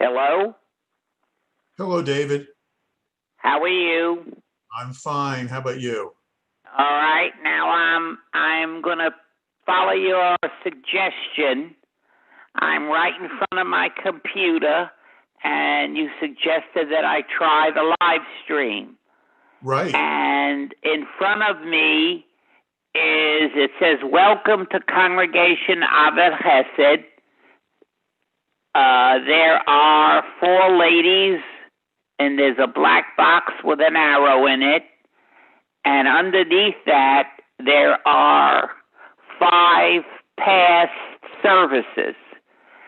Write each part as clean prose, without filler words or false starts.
Hello? Hello, David. How are you? I'm fine. How about you? All right. Now I'm going to follow your suggestion. I'm right in front of my computer, and you suggested that I try the live stream. Right. And in front of me it says, "Welcome to Congregation Aver Chesed." There are 4 ladies, and there's a black box with an arrow in it. And underneath that, there are 5 past services.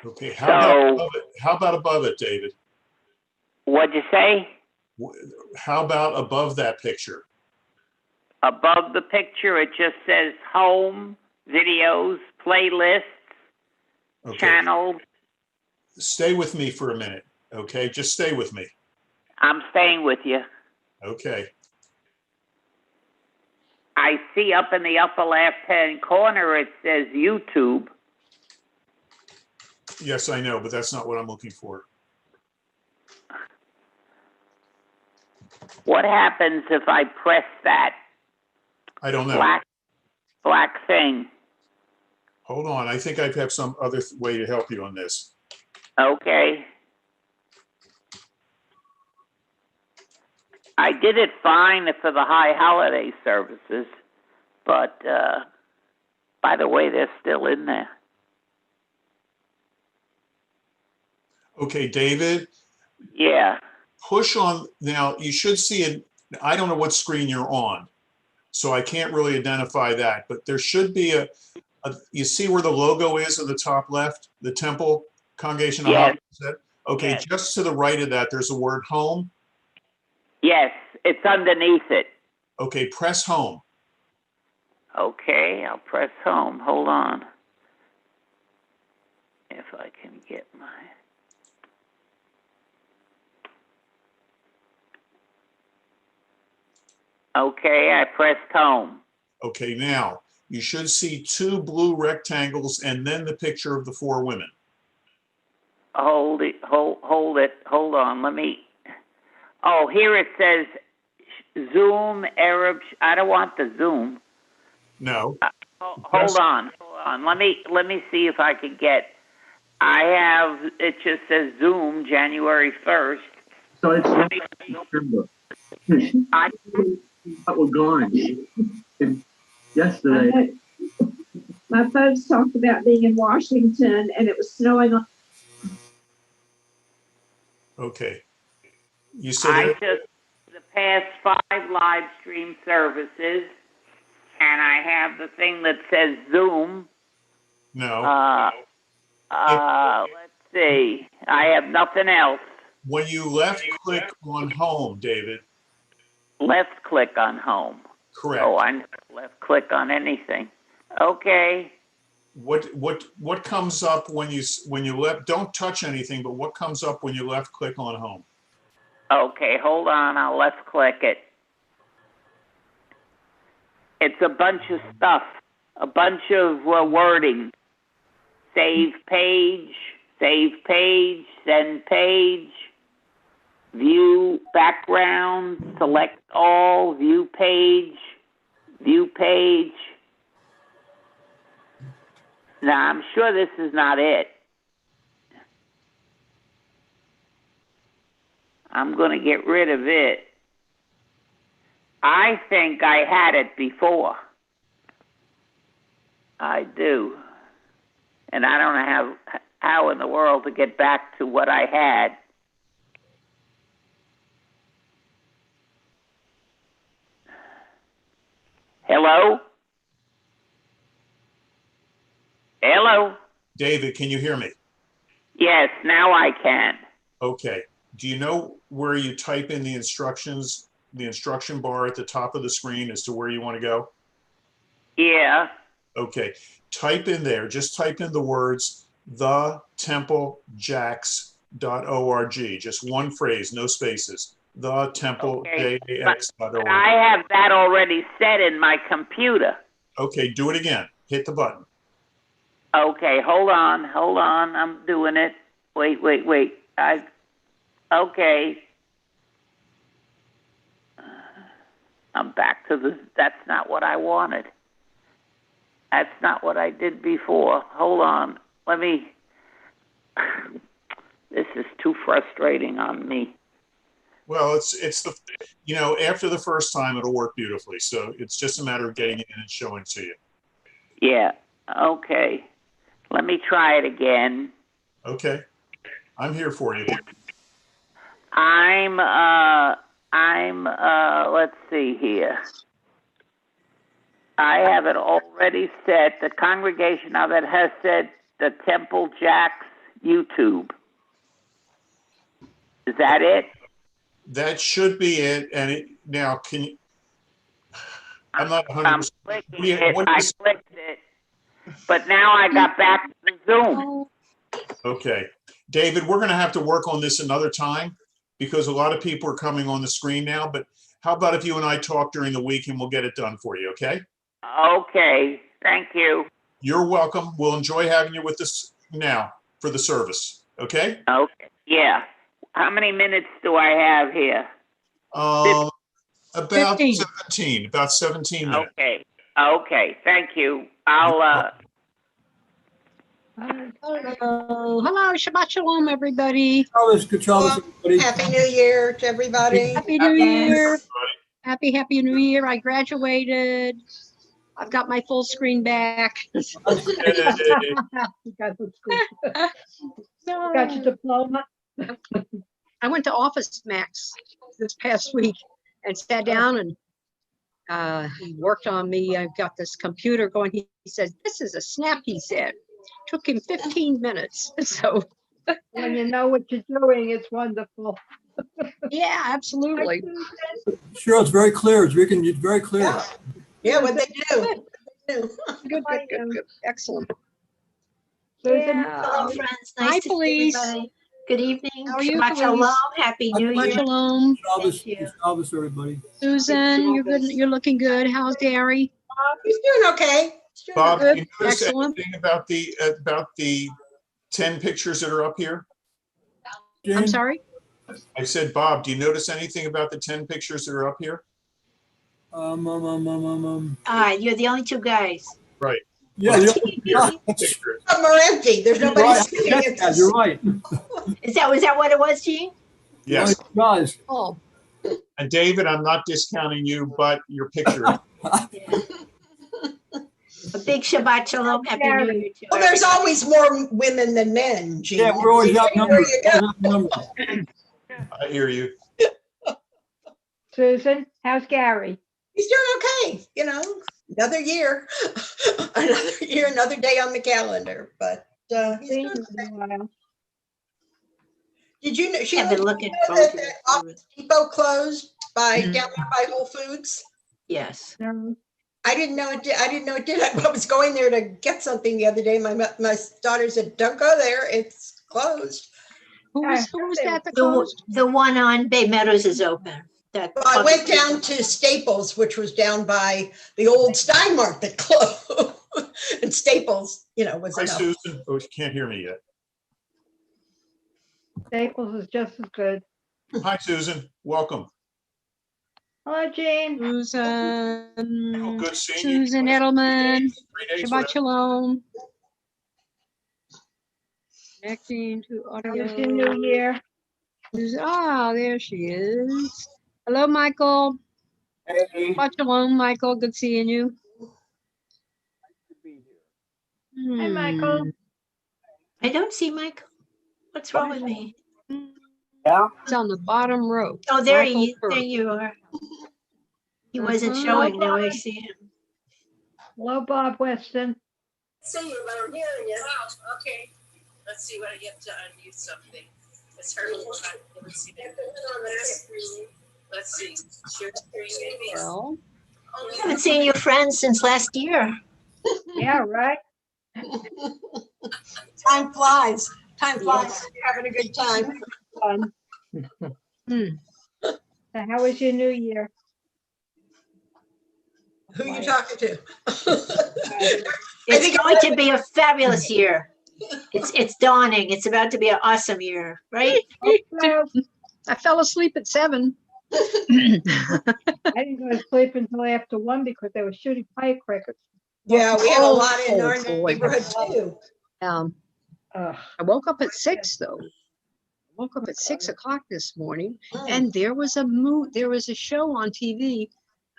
Okay. How about above it, David? What'd you say? How about above that picture? Above the picture, it just says home, videos, playlists, channels. Stay with me for a minute, okay? Just stay with me. I'm staying with you. Okay. I see up in the upper left-hand corner, it says YouTube. Yes, I know, but that's not what I'm looking for. What happens if I press that I don't know. black thing? Hold on. I think I have some other way to help you on this. Okay. I did it fine for the high holiday services, but by the way, they're still in there. Okay, David. Yeah. Push on. Now, you should see it. I don't know what screen you're on, so I can't really identify that, but there should be you see where the logo is in the top left, the temple congregation? Yes. Okay, yes. Just to the right of that, there's a word home. Yes, it's underneath it. Okay, press home. Okay, I'll press home. Hold on. If I can get my... Okay, I pressed home. Okay, now you should see 2 blue rectangles and then the picture of the 4 women. Hold it. Hold on. Let me... Oh, here it says Zoom, Erev. I don't want the Zoom. No. Hold on. Let me see if I can get... I have... It just says Zoom, January 1st. So it's not September. We're gone. Yesterday. My folks talked about being in Washington and it was snowing on. Okay. You said the past 5 live stream services, and I have the thing that says Zoom. No. Let's see. I have nothing else. When you left click on home, David. Left click on home. Correct. Oh, I left click on anything. Okay. What comes up when you left? Don't touch anything, but what comes up when you left click on home? Okay, hold on. I'll left click it. It's a bunch of stuff, a bunch of wording. Save page, send page, view background, select all, view page. Now, I'm sure this is not it. I'm going to get rid of it. I think I had it before. I do. And I don't know how in the world to get back to what I had. Hello? Hello? David, can you hear me? Yes, now I can. Okay. Do you know where you type in the instructions, the instruction bar at the top of the screen as to where you want to go? Yeah. Okay. Type in there, just type in the words, thetemplejax.org. Just one phrase, no spaces. Thetemplejax.org. I have that already set in my computer. Okay, do it again. Hit the button. Okay, hold on. I'm doing it. Wait. Okay. I'm back to that's not what I wanted. That's not what I did before. Hold on. This is too frustrating on me. Well, it's the, after the first time, it'll work beautifully. So it's just a matter of getting it in and showing to you. Yeah. Okay. Let me try it again. Okay. I'm here for you. Let's see here. I have it already set. The congregation of it has said the Temple Jacks YouTube. Is that it? That should be it. And now, I'm not 100%. I clicked it, but now I got back to the Zoom. Okay. David, we're going to have to work on this another time because a lot of people are coming on the screen now. But how about if you and I talk during the week and we'll get it done for you, okay? Okay. Thank you. You're welcome. We'll enjoy having you with us now for the service, okay? Okay. Yeah. How many minutes do I have here? About 15. 17. About 17 minutes. Okay. Okay. Thank you. I'll Hello, Shabbat Shalom, everybody. Good Shabbos, everybody. Happy New Year to everybody. Happy New Year. Happy New Year. I graduated. I've got my full screen back. You got the school. No. Got your diploma? I went to Office Max this past week and sat down and he worked on me. I've got this computer going. He said, "This is a snap," he said. Took him 15 minutes. So When you know what you're doing, it's wonderful. yeah, absolutely. Cheryl, it's very clear. It's very clear. Yeah. Yeah, what they do. Good. Excellent. Susan? Yeah. Hello, friends. Hi, Nice to see Felice. everybody. Good evening. How are you, Shabbat Felice? shalom. Happy New Shabbat Year. Shalom. Shabbos, Thank you. Shabbos, everybody. Susan, you're good. You're looking good. How's Gary? He's doing okay. He's doing Bob, okay. you notice Excellent. anything about the 10 pictures that are up here? I'm sorry. I said, Bob, do you notice anything about the 10 pictures that are up here? You're the only two guys. Right. Yeah, Pictures. Some are empty. There's you're nobody right. sitting. Yeah, you're right. Was that what it was, Gene? Yes. Guys. Oh, And David, I'm not discounting you, but your picture. A big Shabbat shalom. Happy New Year to Well, there's always more women than men, Gene. Yeah, we're always outnumbered. There you go. I hear you. Susan, how's Gary? He's doing okay. Another year, another day on the calendar. But he's Seen doing him okay. in a while. Did you know? I've been looking that forward to the this. Office Depot closed down there by Whole Foods? Yes. No. I didn't know it did. I was going there to get something the other day. My daughter said, "Don't go there. It's closed." who was that? The The, closed? the one on Bay Meadows is open. Well, I went down to Staples, which was down by the old Steinmart that closed. And Staples, was Hi, enough. Susan. Oh, she can't hear me yet. Staples is just as good. Hi, Susan. Welcome. Hello, Jean. Oh, Susan. good seeing you. Susan Edelman. 3 days Shabbat without- Shalom. Connecting to How was your audio. new year? There she is. Hello, Michael. Hey. Shabbat Shalom, Michael. Good seeing you. Hi, Michael. I don't see Michael. What's wrong with me? It's on the bottom row. Oh, there Michael you Firth. are. He wasn't Mhm. showing. Now I see him. Hello, Bob Weston. See you, but I'm hearing you. Oh, okay. Let's see what I get to unmute something. It's hard to try. Let's see. Let's see. Share screen maybe. Well, I haven't seen your friends since last year. Yeah, right? Time flies. Time flies. You're having a good time. Fun. So how was your new year? Who are you talking to? It's going to be a fabulous year. It's dawning. It's about to be an awesome year, right? I fell asleep at 7. I didn't go to sleep until after 1 because they were shooting firecrackers. Yeah, we had a lot in Oh, our boy. neighborhood too. I woke up at 6 though. Woke up at 6 o'clock this morning, and there was a show on TV.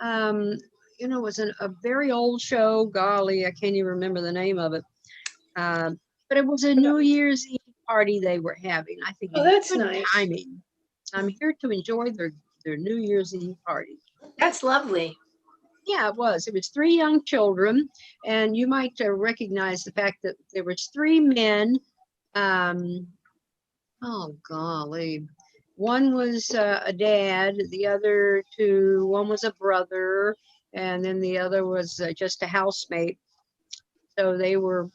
It was a very old show. Golly, I can't even remember the name of it. But it was a New Year's Eve party they were having. I think Oh, it was that's good nice. timing. I'm here to enjoy their New Year's Eve party. That's lovely. Yeah, it was. It was 3 young children, and you might recognize the fact that there was 3 men. Oh golly, one was a dad, the other 2, one was a brother, and then the other was just a housemate. So they were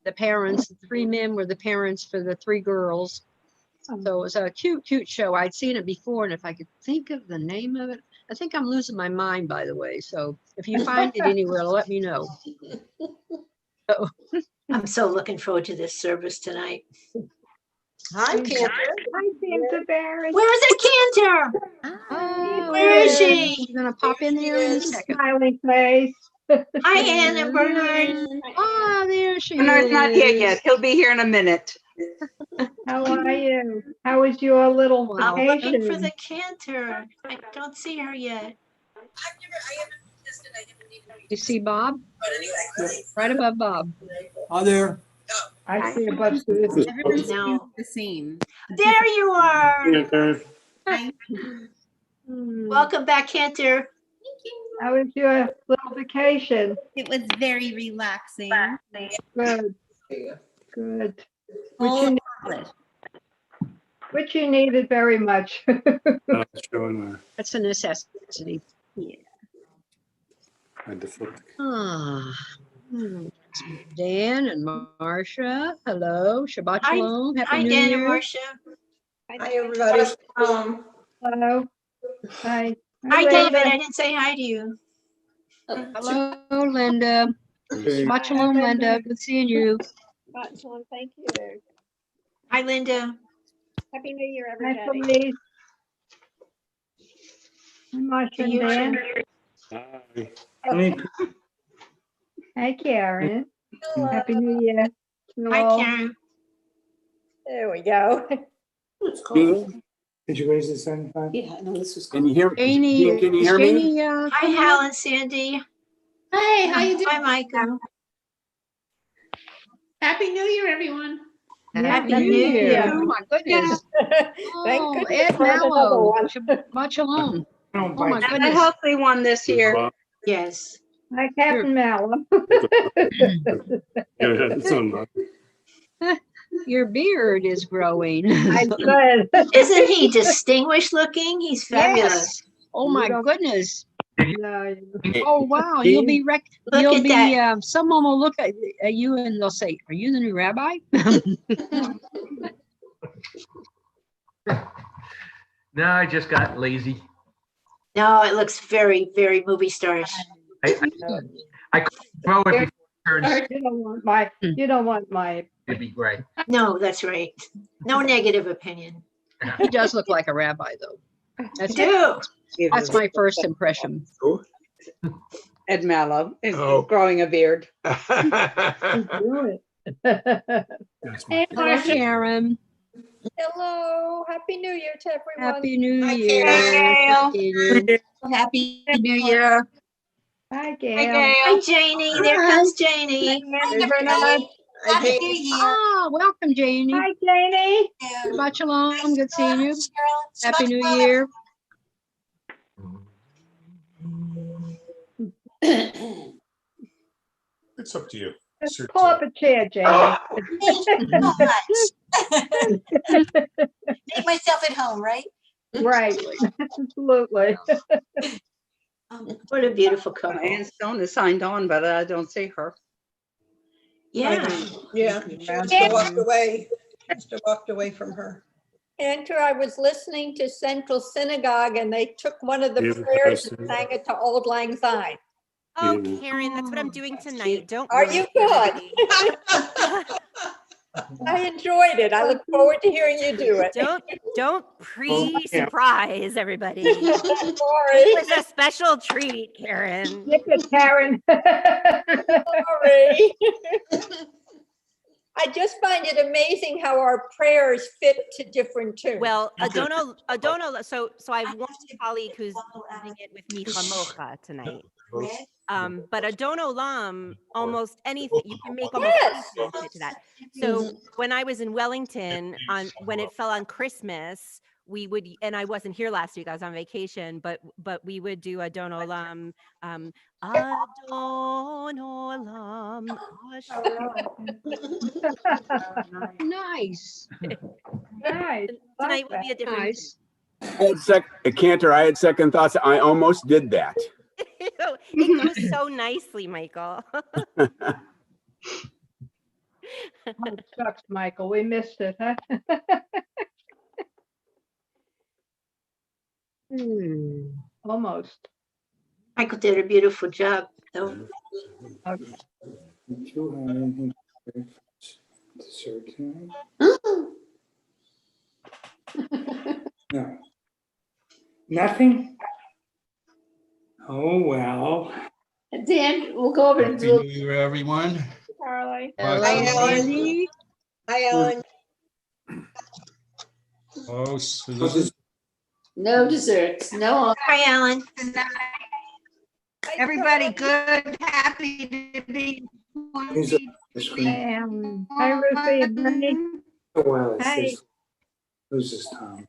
the parents. The 3 men were the parents for the 3 girls. So it was a cute show. I'd seen it before, and if I could think of the name of it, I think I'm losing my mind, by the way. So if you find it anywhere, let me know. So, I'm so looking forward to this service tonight. Hi, Cantor. Hi, Santa Barry. Where is it, Cantor? Where is she? She's gonna pop in there in a second. Smiling face. Hi, Anna Bernard. Oh, there she Bernard's is. not here yet. He'll be here in a minute. How are you? How was your little I'm looking for vacation? the Cantor. I don't see her yet. I haven't tested, I haven't even. You see Bob? But anyway. Right above Bob. Hi there. I see a bunch of Everyone's No. the same. There you are. Hi. Welcome back, Cantor. How was your little vacation? It was very relaxing. Good. Good. Full Which accomplished. which you needed very much. That's a necessity. Yeah. Ah. Dan and Marcia, hello. Shabbat Hi- shalom. Happy Hi, New Dan and Year. Marcia. Hi, everybody. Hello. Hi. Hi, Linda. David. I didn't say hi to you. Hello, Linda. Shabbat shalom, Linda. Good seeing you. Thank you. Hi, Linda. Happy New Year, everybody. Hi, Felice. Hi, Marcia and Dan. Hi, Karen. Happy New Year. to Hi, all. Karen. There we go. Did you raise the sun? Yeah, no, this was. Can you hear? Janie, Can you is hear me? Janie, Hi, Hal and Sandy. Hey, how you doing? Hi, Micah. Happy New Year, everyone. Happy New Year. Oh, my goodness. Thank Oh, goodness Ed for another Mallow. one. Shabbat shalom. Oh, my And a goodness. healthy one this year. Yes. Hi, Captain Mallow. Your beard is growing. I said. Isn't he distinguished looking? He's fabulous. Yes. Oh, my goodness. No, Oh, wow. You'll be Look you'll at be that. someone will look at you and they'll say, "Are you the new rabbi?" No, I just got lazy. No, it looks very, very movie starish. I couldn't grow it before it turns. you don't want my It'd be great. No, that's right. No negative opinion. He does look like a rabbi, though. That's Do. That's my first impression. Ed Mallow is Oh. growing a beard. do it. Hey, Karen. Hello, Happy New Year to everyone. Happy New Hi, Year. Karen. Happy Happy New Year. Hi, Gail. Hi, Janie. There comes Janie. Hi, Bernard. Hi, Happy Jane. New Year. Ah, welcome, Janie. Hi, Janie. Shabbat shalom. Good seeing you. Cheryl, Happy Shabbat New shalom. Year. It's up to you. Just Sure, pull up a chair, Janie. Thank you so much. Make myself at home, right? Right, absolutely. What a beautiful couple. Ann Stone is signed on, but I don't see her. Yeah. Yeah, she must have walked away. Must have walked away from her. Enter, I was listening to Central Synagogue and they took one of the prayers and sang it to Auld Lang Syne. Oh, Karen, that's what I'm doing tonight. Don't Are worry, you good? everybody. I enjoyed it. I look forward to hearing you do it. Don't pre-surprise everybody. Sorry. It was a special treat, Karen. Nip it, Karen. Sorry. I just find it amazing how our prayers fit to different tunes. Well, Adono. So I have one colleague who's doing it with me Chamocha tonight. But Adon Olam, almost anything you can make almost anything fit to that. So when I was in Wellington when it fell on Christmas, we would, and I wasn't here last week, I was on vacation, but we would do Adon Olam, Adon Olam. Nice. Nice. Tonight will be a different. Nice. Cantor, I had second thoughts. I almost did that. It goes so nicely, Michael. Oh, shucks, Michael, we missed it, huh? Almost. Michael did a beautiful job, though. No. Nothing? Oh, well. Dan, we'll go over and Happy do. New Year, everyone. Carly. Hi, Ellen. Hi, Ellen. Oh, Susan. No desserts. No. Hi, Alan. Everybody good, happy to be. Hi, Ruthie and Bernie. Well, Hi. Who's this Tom?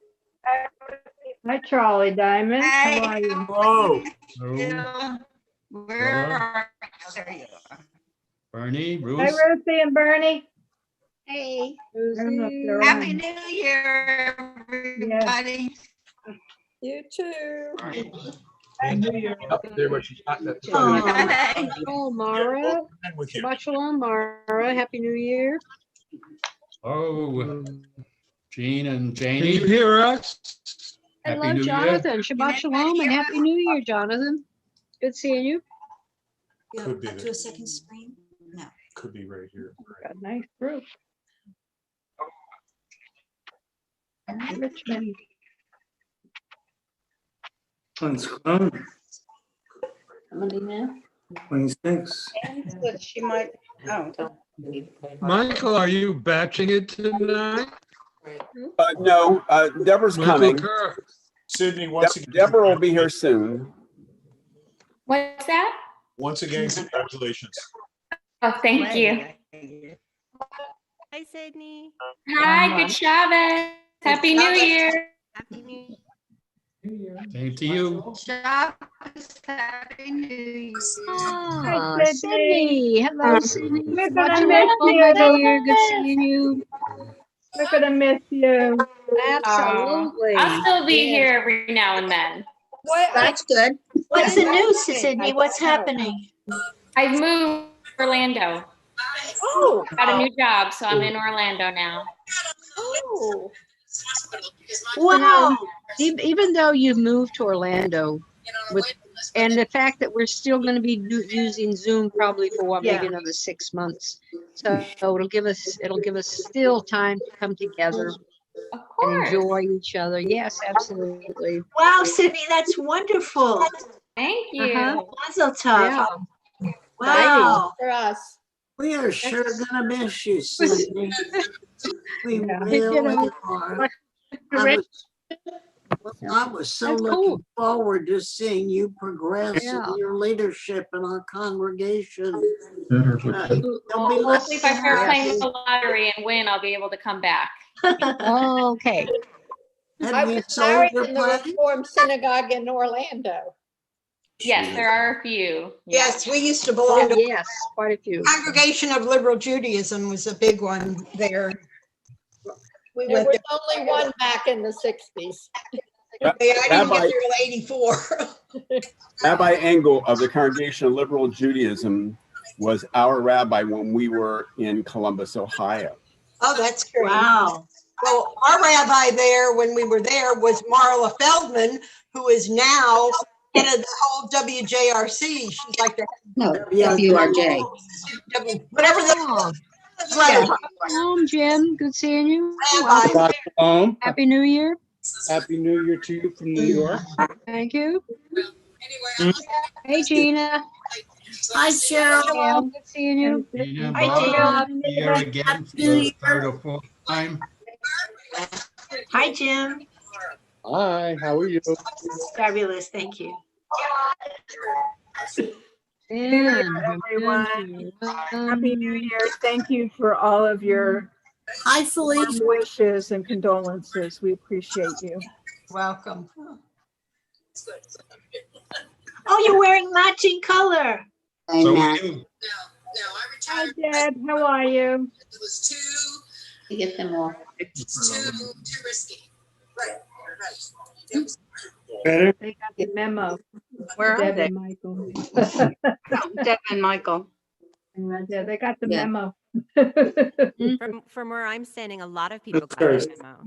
Hi, Charlie Diamond. Hi. How are you? Whoa. Where are you? Bernie, Hi, Ruth. Ruthie and Bernie. Hey. I don't know if they're Happy on. New Year, everybody. You too. Oh, Mara. Shabbat Shalom, Mara. Happy New Year. Oh, Jean and Janie. Can you hear us? Happy Hello, New Year. Jonathan. Shabbat Shalom and Happy New Year, Jonathan. Good seeing you. Could be Up to there. a second screen? No. Could be right here. Got a nice group. Richmond. Let's go. How many now? 26. She might, oh. Michael, are you batching it tonight? No, Deborah's Michael coming. Kerr. Sydney, once again. Deborah will be here soon. What's that? Once again, congratulations. Oh, thank you. Hi, Sydney. Hi, good Shabbat. Happy New Year. Happy New Year. Same to you. Shabbos, Happy New Year. Ah, Hi, Sydney. Hello, Sydney. We're Shabbat gonna Shalom, miss my you. dear. Good seeing you. We're gonna miss you. Absolutely. I'll still be Yes. here every now and then. That's good. What's the news, Sydney? What's happening? I've moved to Orlando. Oh, Got a new job, so I'm in Orlando now. oh. Wow. Even though you've moved to Orlando, and the fact that we're still going to be using Zoom probably for maybe another 6 months, so it'll give us still time to come together Of and course. enjoy each other. Yes, absolutely. Wow, Sydney, that's wonderful. Thank you. Mazel tov. Yeah. Wow. For us. We are sure gonna miss you, Sydney. We really are. I was so That's looking cool. forward to seeing you progress Yeah. in your leadership in our congregation. Hopefully, if I start playing the lottery and win, I'll be able to come back. Okay. I Have you was sold married your in the place? Reformed Synagogue in Orlando. Yes, there are a few. Yes, we used to belong to Yes, quite a few. Congregation of Liberal Judaism was a big one there. We There went was there. only one back in the 60s. Yeah, I didn't get Rabbi- there till 84. Rabbi Engel of the Congregation of Liberal Judaism was our rabbi when we were in Columbus, Ohio. Oh, that's great. Wow. Well, our rabbi there, when we were there, was Marla Feldman, who is now head of the whole WJRC. She's like the No, WRJ. whatever the Jim, good seeing you. Bye. Shalom. Happy New Year. Happy New Year to you from New York. Thank you. Hey, Gina. Hi, Cheryl. Gail, good seeing you. Gina, Hi, Bob, Jim. here again for the third or fourth time. Hi, Jim. Hi, how are you? Fabulous, thank you. Everyone. Happy New Year. Thank you for all of your Hi, Felicia. warm wishes and condolences. We appreciate you. Welcome. Oh, you're wearing matching color. So are you. Hi, Deb. How are you? It was too, Get them all. it's too risky. Right. Better? They got the memo. Where are Deb they? and Michael. Deb and Michael. Yeah, they got the Yeah. memo. From where I'm standing, a lot of people got the memo.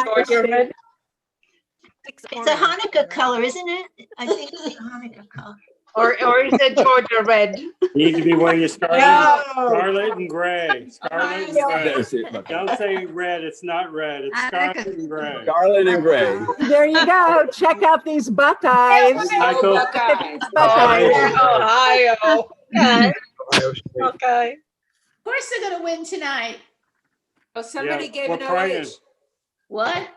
Georgia Red. It's a Hanukkah color, isn't it? I think it's a Hanukkah color. Or is it Georgia Red? You need to be wearing your scarlet, No. scarlet and gray. Scarlet and gray. That's it. Look. Don't say red, it's not red, it's scarlet and gray. Scarlet and gray. There you go. Check out these Buckeyes. Michael. Buckeyes. Buckeyes. Ohio. Okay. Okay. Of course they're gonna win tonight. Oh, somebody Yeah, gave we're an praying. OH. What?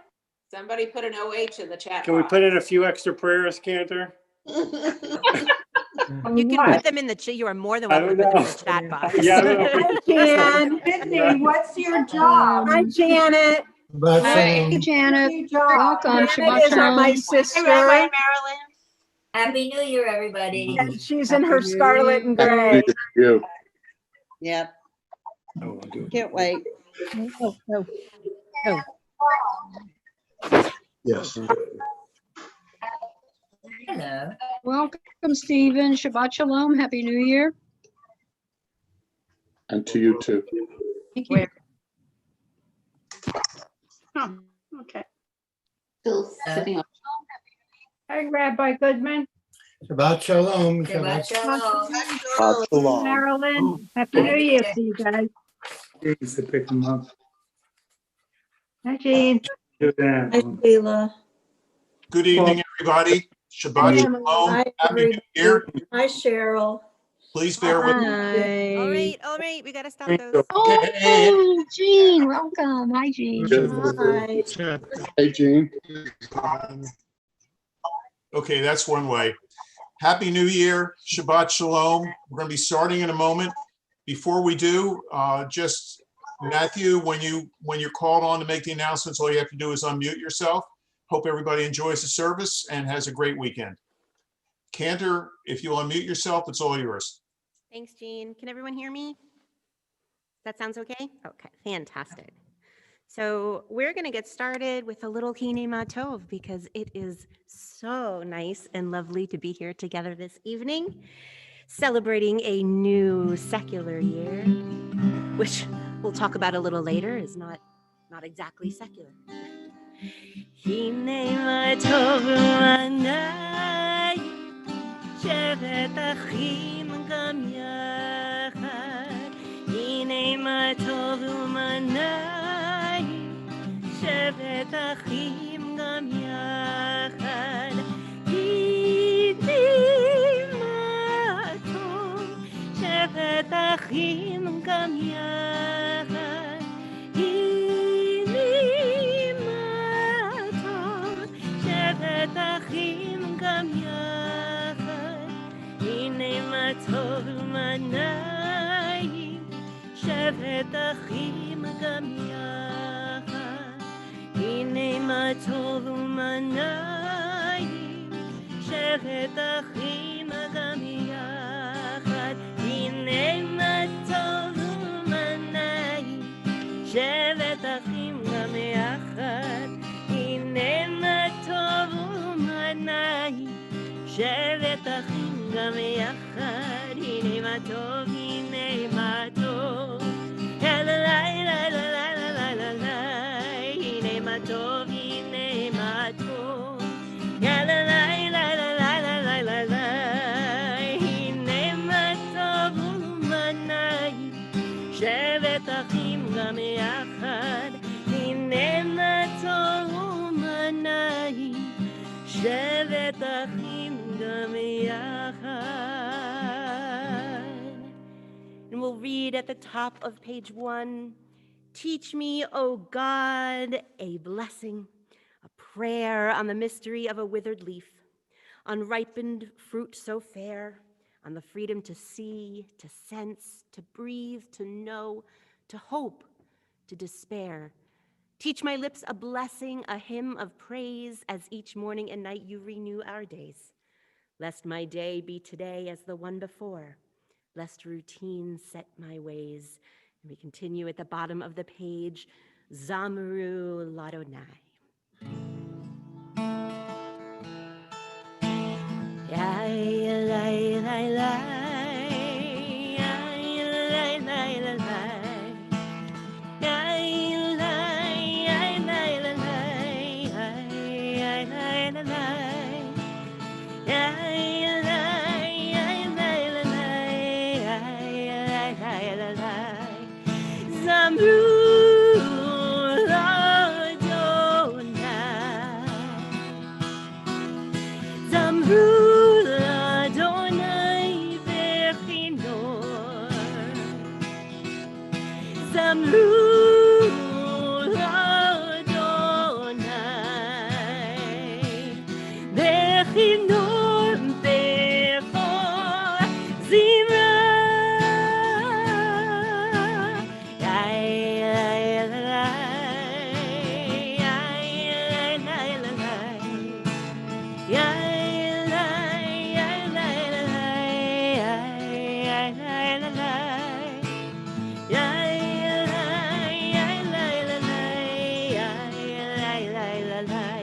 Somebody put an OH in the chat Can we box. put in a few extra prayers, Cantor? You can put them in the chat. You are more than I welcome don't to put them in know. the chat box. Yeah, I don't know. Jan. Sydney, what's your job? Hi, Janet. Hey, Janet. Welcome. Janet Shabbat is my shalom. sister. Marilyn. Happy New Year, everybody. And she's in her scarlet and gray. You. Yep. Can't wait. Yes. Hello. Welcome, Stephen. Shabbat shalom. Happy New Year. And to you too. Thank you. Oh, okay. Still sitting on. Hi, Rabbi Goodman. Shabbat shalom. Shabbat Shabbat shalom. Marilyn. Happy New Year to you guys. Please to pick them up. Hi, Jean. Do that. Sheila. Good evening, everybody. Shabbat shalom. Happy New Year. Hi, Cheryl. Please bear with me. All right, we gotta stop those. Oh, Jean, welcome. Hi, Jean. Hi. Hey, Gene. Okay, that's one way. Happy New Year. Shabbat shalom. We're going to be starting in a moment. Before we do, just Matthew, when you're called on to make the announcements, all you have to do is unmute yourself. Hope everybody enjoys the service and has a great weekend. Cantor, if you'll unmute yourself, it's all yours. Thanks, Jean. Can everyone hear me? That sounds okay? Okay, fantastic. So we're going to get started with a little Kine Matov because it is so nice and lovely to be here together this evening, celebrating a new secular year, which we'll talk about a little later is not exactly secular. Kine Matov Manai Shevet Achim Gam Yachad Kine Matov Manai Shevet Achim Gam Yachad Kine Matov Shevet Achim Gam Yachad Kine Matov Shevet Achim Gam Yachad Hine Matov Manayim Shevet Achim Gam Yachad Hine Matov Manayim Shevet Achim Gam Yachad Hine Matov Manayim Shevet Achim Gam Yachad Hine Matov Manayim Shevet Achim Gam Yachad Hine Matov Hine Matov La la la la la la la la la Hine Matov Hine Matov La la la la la la la la la la Hine Matov Manayim And we'll read at the top of page 1. Teach me, O God, a blessing, a prayer on the mystery of a withered leaf, on ripened fruit so fair, on the freedom to see, to sense, to breathe, to know, to hope, to despair. Teach my lips a blessing, a hymn of praise, as each morning and night you renew our days. Lest my day be today as the one before, lest routine set my ways. And we continue at the bottom of the page, Zamru Ladonai.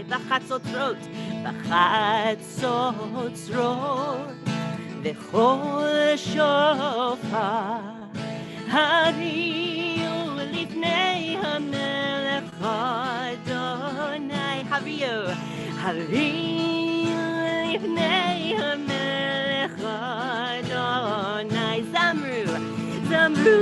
B'chatzotrot, v'chol shofar, hariu lifnei hamelech Adonai, hariu lifnei hamelech Adonai, zamru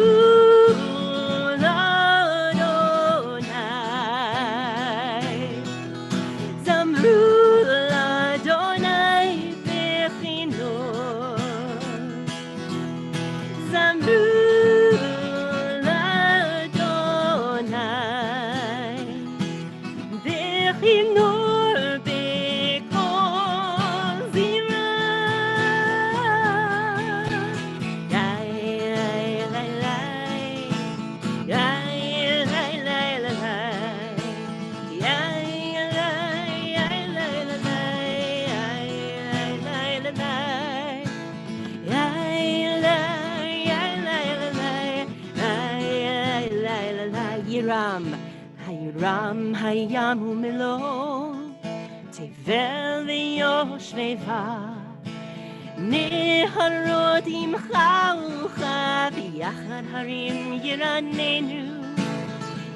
Hayram hayamu milo tevel v'yoshveva neharot imcha ucha v'yachad harim yiranenu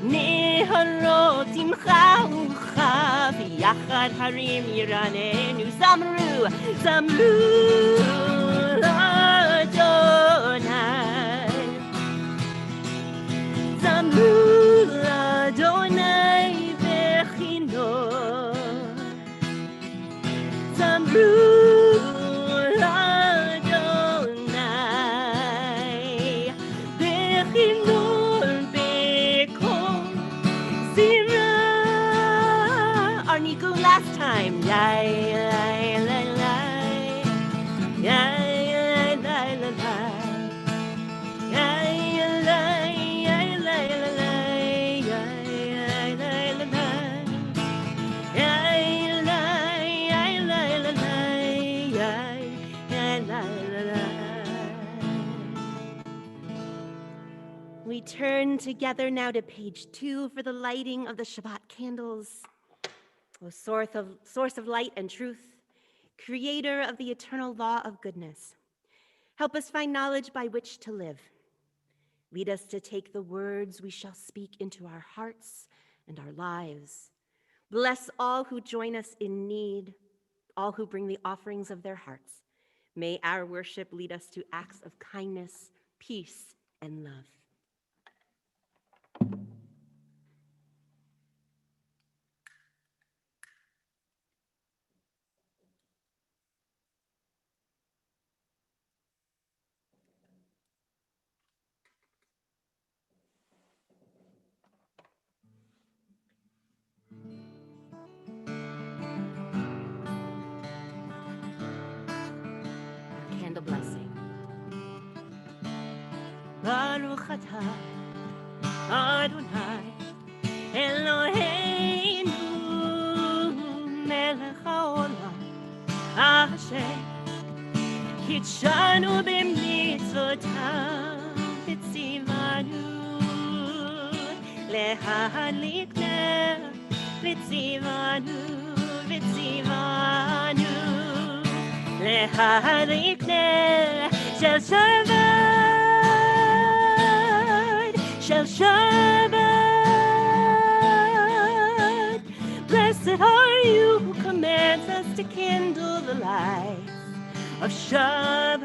neharot imcha ucha v'yachad harim yiranenu zamru Adonai zamru Adonai bechinor, zamru Adonai bechinor bekol zira. Our niku last time. Yai lai lai lai, yai lai lai lai. We turn together now to page 2 for the lighting of the Shabbat candles. O source of light and truth, creator of the eternal law of goodness, help us find knowledge by which to live. Lead us to take the words we shall speak into our hearts and our lives. Bless all who join us in need, all who bring the offerings of their hearts. May our worship lead us to acts of kindness, peace, and love. Baruch atah Adonai Eloheinu melech haolam asher kitshanu b'mitzvotav v'tzivanu lehadlik ner v'tzivanu v'tzivanu lehadlik ner shel Shabbat. Blessed are you who commands us to kindle the light of Shabbat.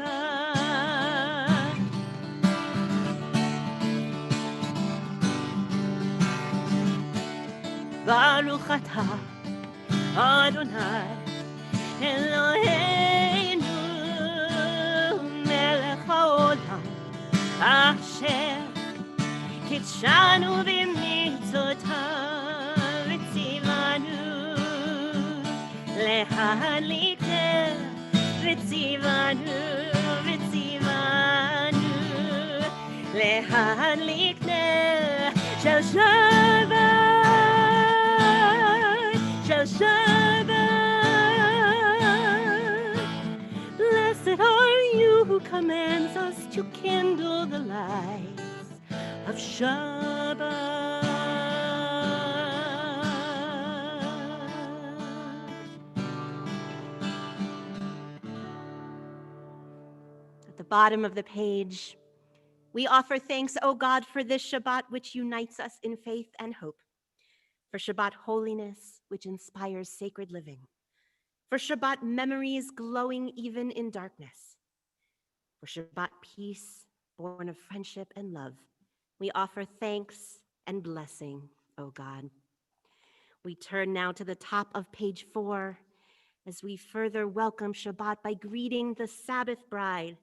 Baruch atah Adonai Eloheinu melech haolam asher kitshanu b'mitzvotav v'tzivanu lehadlik ner v'tzivanu v'tzivanu lehadlik ner shel Shabbat. Blessed are you who commands us to kindle the light of Shabbat. At the bottom of the page, we offer thanks, O God, for this Shabbat which unites us in faith and hope, for Shabbat holiness which inspires sacred living, for Shabbat memories glowing even in darkness, for Shabbat peace born of friendship and love. We offer thanks and blessing, O God. We turn now to the top of page 4 as we further welcome Shabbat by greeting the Sabbath bride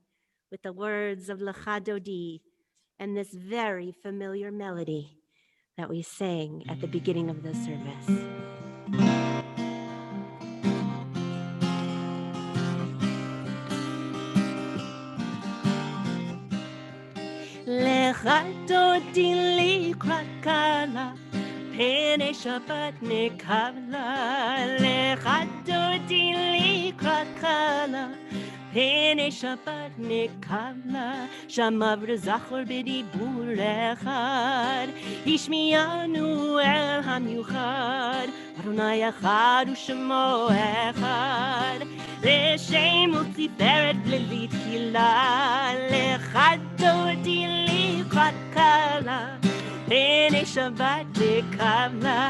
with the words of Lecha Dodi and this very familiar melody that we sang at the beginning of the service. Lecha Dodi likrat kala Pene Shabbat nekavla Lecha Dodi likrat kala Pene Shabbat nekavla Shamav zachor b'dibur echad Ishmiyanu el hamiuchad Adonai echad u'shemo echad L'shem u'tiferet b'levi tchila Lecha Dodi likrat kala Pene Shabbat nekavla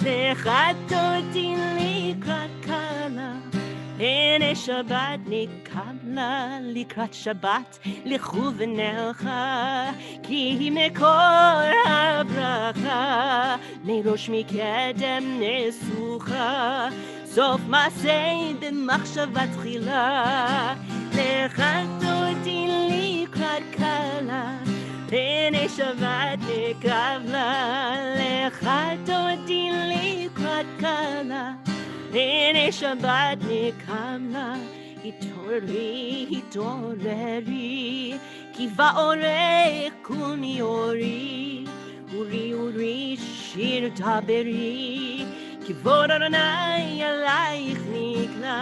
Lecha Dodi likrat kala Pene Shabbat nekavla Likrat Shabbat lechu v'nelcha Ki mekor habracha Nerosh mikedem nesucha Sof masei b'machshavat tchila Lecha Dodi likrat kala Pene Shabbat nekavla Lecha Dodi likrat kala Pene Shabbat nekavla Hitoreri Ki va'orech kumi ori Uri shir taberi Ki vod Adonai alayich nikla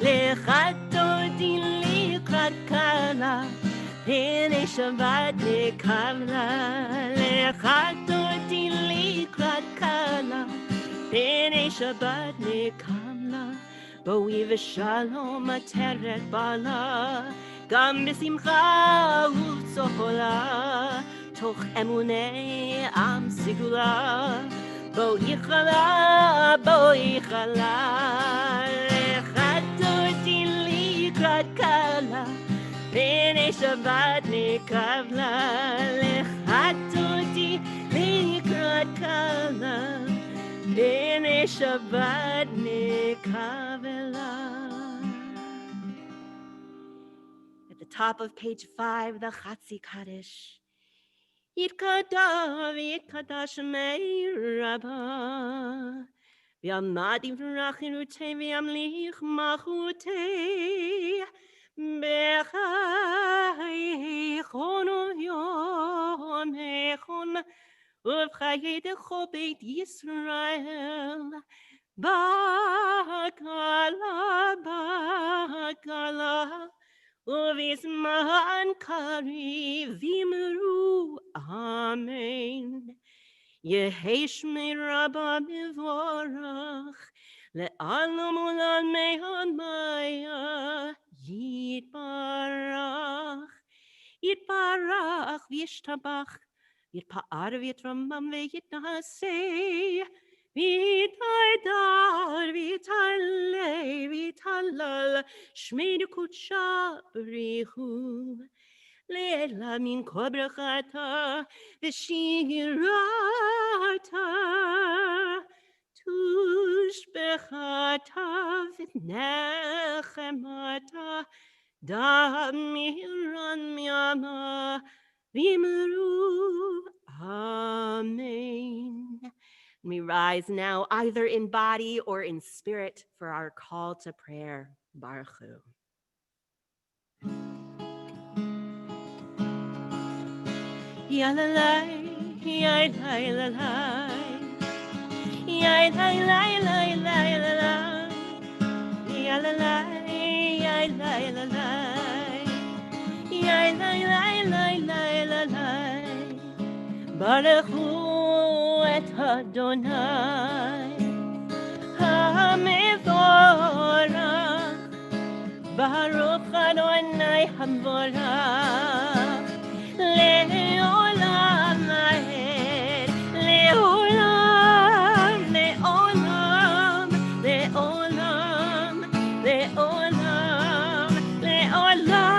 Lecha Dodi likrat kala Pene Shabbat nekavla Lecha Dodi likrat kala Pene Shabbat nekavla Boi v'shalom ateret bala Gam b'simcha u'tzohola Toch emunei am sigula Boi chala Lecha Dodi likrat kala Pene Shabbat nekavla Lecha Dodi likrat kala Pene Shabbat nekavla. At the top of page 5, the Chatzi Kaddish. Yitkadash mei Rabbah V'yamad yivrach irutei v'yamlich machutei B'chaychonu ובחייך בית ישראל, בקלה, בקלה, ובזמן קריב אמרו אמן. יהי שמי רבה מבורך, לעלם ולעלמי עלמיה, יתברך, יתברך וישתבח, יתפאר ויתרומם ויתנשא, ויתהדר ויתעלה ויתהלל, שמי דקודשה בריחו. לילה מן כל ברכתה ושירתה, תושבחתה ונחמתה, דמירן מימה, v'imru, amen. We rise now either in body or in spirit for our call to prayer. Baruch Hu. Yalalai, yalalai, yalalai, yalalai, yalalai, yalalai, Baruch Hu et Adonai HaMevorach, Baruch Adonai HaMevorach, Le'olam Laed, Le'olam, Le'olam, Le'olam, Le'olam, Le'olam.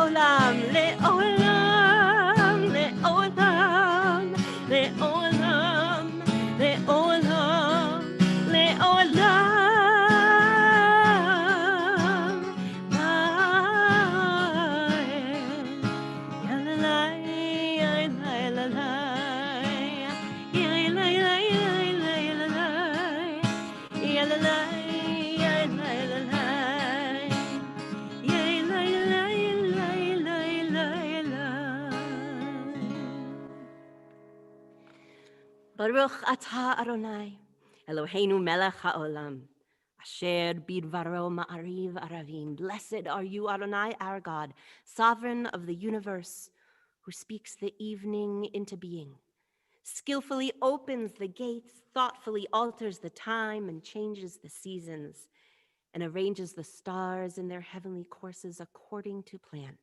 Le'olam, le'olam, le'olam, le'olam, le'olam, le'olam. Yalalai, yalalai, yalalai, yalalai, Baruch atah Adonai, Eloheinu melech haolam, asher bidvaro ma'ariv aravim. Blessed are you, Adonai, our God, sovereign of the universe, who speaks the evening into being, skillfully opens the gates, thoughtfully alters the time and changes the seasons, and arranges the stars in their heavenly courses according to plan.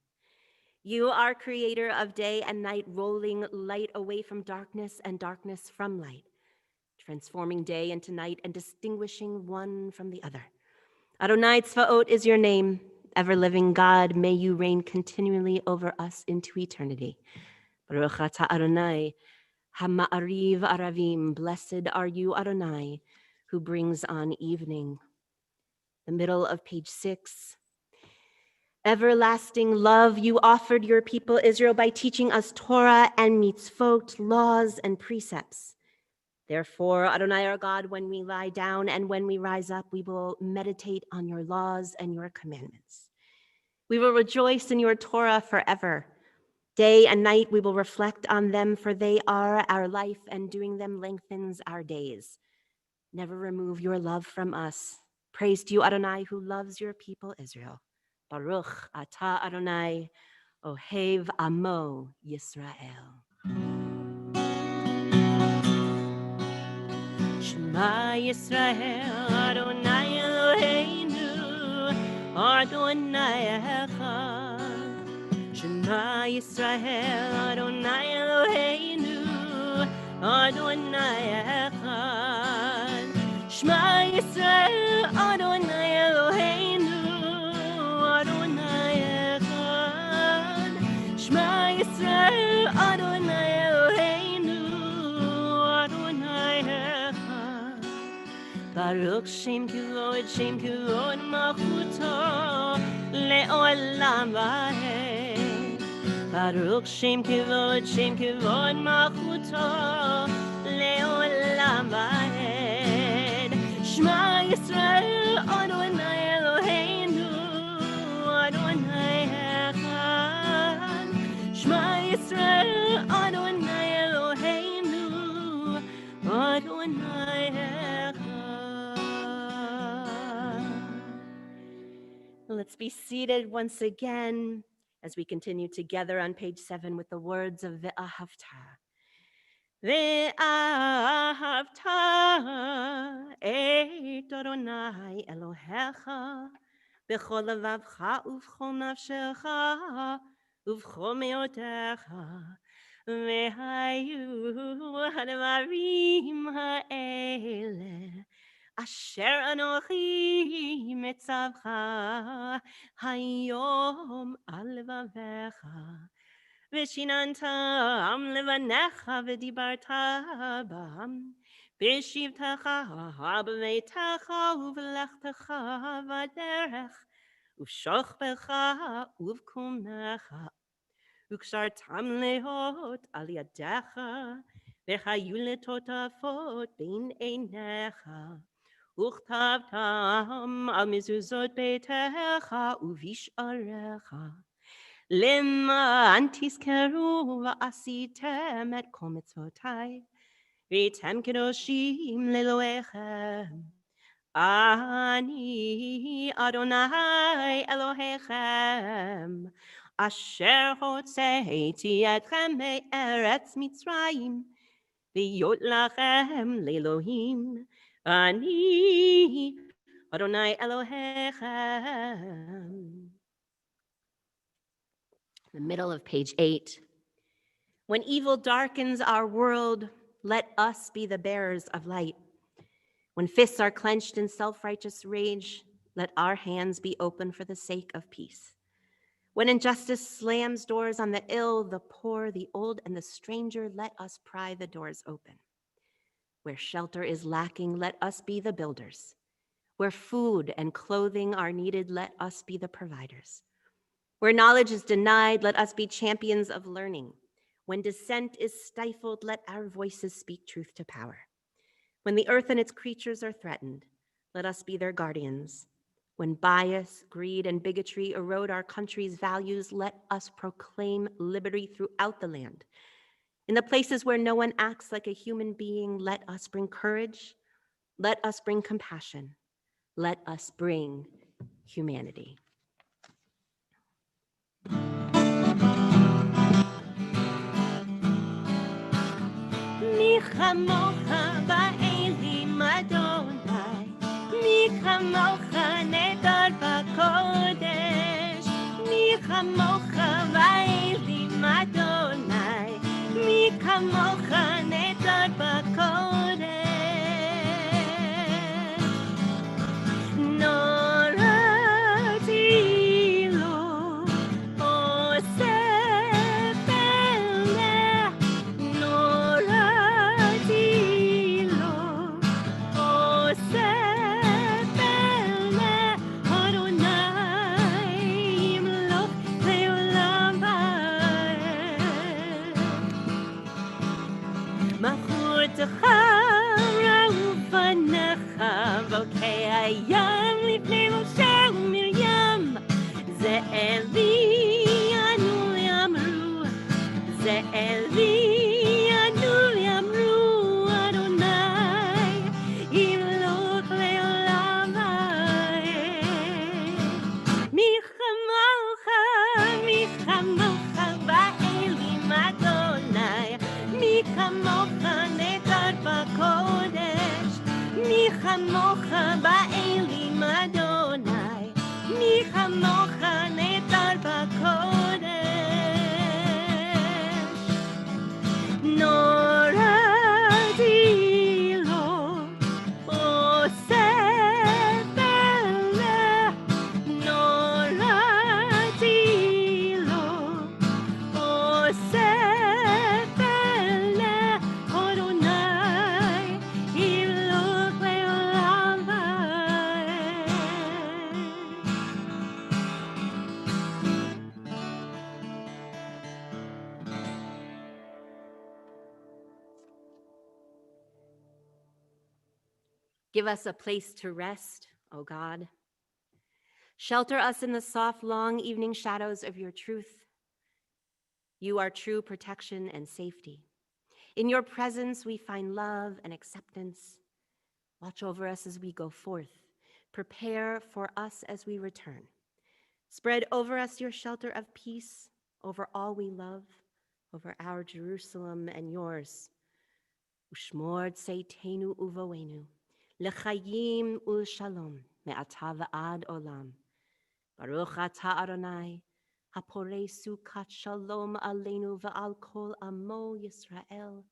You are creator of day and night, rolling light away from darkness and darkness from light, transforming day into night and distinguishing one from the other. Adonai Tzvaot is your name. Ever-living God, may you reign continually over us into eternity. Baruch atah Adonai, ha-ma'ariv aravim. Blessed are you, Adonai, who brings on evening. The middle of page 6. Everlasting love, you offered your people Israel by teaching us Torah and mitzvot, laws and precepts. Therefore, Adonai our God, when we lie down and when we rise up, we will meditate on your laws and your commandments. We will rejoice in your Torah forever. Day and night we will reflect on them, for they are our life, and doing them lengthens our days. Never remove your love from us. Praise to you, Adonai, who loves your people Israel. Baruch atah Adonai, Ohev Amo Yisrael. Shema Yisrael, Adonai Eloheinu, Adonai Echad. Shema Yisrael, Adonai Eloheinu, Adonai Echad. Shema Yisrael, Adonai Eloheinu, Adonai Echad. Shema Yisrael, Adonai Eloheinu, Adonai Echad. Baruch Shem Kivod Malchuto Le'olam Vaed. Baruch Shem Kivod Malchuto Le'olam Vaed. Shema Yisrael Adonai Eloheinu Adonai Echad. Shema Yisrael Adonai Eloheinu Adonai Echad. Let's be seated once again as we continue together on page 7 with the words of Ve'ahavta. Ve'ahavta et Adonai Elohecha b'chol levavcha uv'chol nafshecha uv'chol me'otecha ve'hayu hadvarim ha'ele asher anochi mitzavcha hayom al levavecha v'shinantam levanecha v'dibarta bam b'shivtecha b'meitecha uv'lechtecha v'derech uv'shochbecha uv'kumecha ukshartam lehot al yadecha v'chayu letotafot bein einecha Uchtavtam al mezuzot beitecha uvisharecha lema antiskeru va'asitem et kol mitzvotai v'tem kedoshim leloechem ani Adonai Elohechem asher hotzeiti etchem me'eretz Mitzrayim v'yot lachem le'Elohim Ani Adonai Elohechem. The middle of page 8. When evil darkens our world, let us be the bearers of light. When fists are clenched in self-righteous rage, let our hands be open for the sake of peace. When injustice slams doors on the ill, the poor, the old, and the stranger, let us pry the doors open. Where shelter is lacking, let us be the builders. Where food and clothing are needed, let us be the providers. Where knowledge is denied, let us be champions of learning. When dissent is stifled, let our voices speak truth to power. When the earth and its creatures are threatened, let us be their guardians. When bias, greed, and bigotry erode our country's values, let us proclaim liberty throughout the land. In the places where no one acts like a human being, let us bring courage, let us bring compassion, let us bring humanity. Mi chamocha ba'elim Adonai, mi chamocha nedar b'kodesh, mi chamocha ba'elim Adonai, mi chamocha nedar b'kodesh. Norati lo osef eleh, norati lo osef eleh, Adonai imloch le'olam va'ed. Malchutecha ra'ufanecha v'okei hayam lifnei Moshe u'Miriam. Ze Eli anu yamru, ze Eli anu yamru, Adonai imloch le'olam va'ed. Mi chamocha ba'elim Adonai, mi chamocha nedar b'kodesh, mi chamocha ba'elim Adonai, mi chamocha nedar b'kodesh. Norati lo osef eleh, norati lo osef eleh, Adonai imloch le'olam Give us a place to rest, O God. Shelter us in the soft, long evening shadows of your truth. You are true protection and safety. In your presence, we find love and acceptance. Watch over us as we go forth. Prepare for us as we return. Spread over us your shelter of peace, over all we love, over our Jerusalem and yours. Ushmor tseitenu uvoenu, lechayim ulshalom, me'ata va'ad olam. Baruch atah Adonai, haporei sukat shalom aleinu va'al kol amo Yisrael,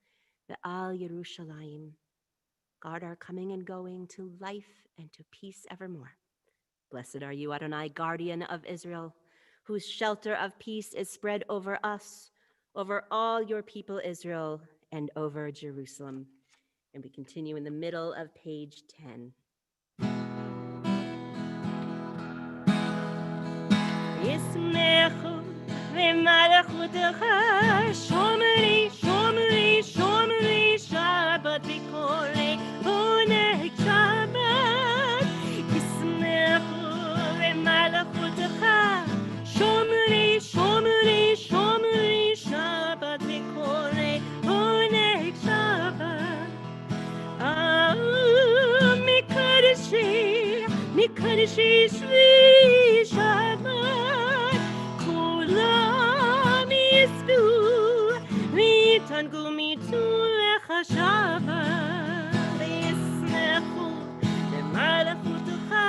ve'al Yerushalayim. Guard our coming and going to life and to peace evermore. Blessed are you, Adonai, guardian of Israel, whose shelter of peace is spread over us, over all your people Israel, and over Jerusalem. And we continue in the middle of page 10. Yismechu v'malachutecha shomri, shomri, shomri, Shabbat v'korei oneg Shabbat. Yismechu v'malachutecha shomri, shomri, shomri, Shabbat v'korei oneg Shabbat. Mikadoshi Shvi Shabbat, Kulam Yisvu, V'tangu mitu lecha Shabbat, V'yismechu v'malachutecha,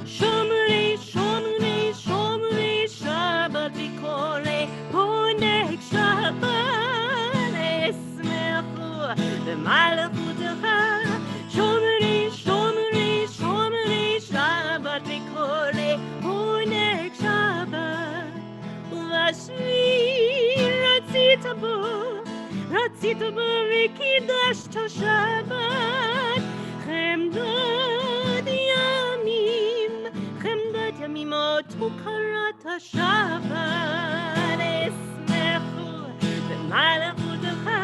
Shomri, Shomri, Shomri, Shabbat v'korei oneg Shabbat, V'yismechu v'malachutecha, Shomri, Shomri, Shomri, Shabbat v'korei oneg Shabbat. Uvashvi ratzita bo v'kidashto Shabbat. Chemdad yamim otu karata Shabbat. Esmechu v'malachutecha,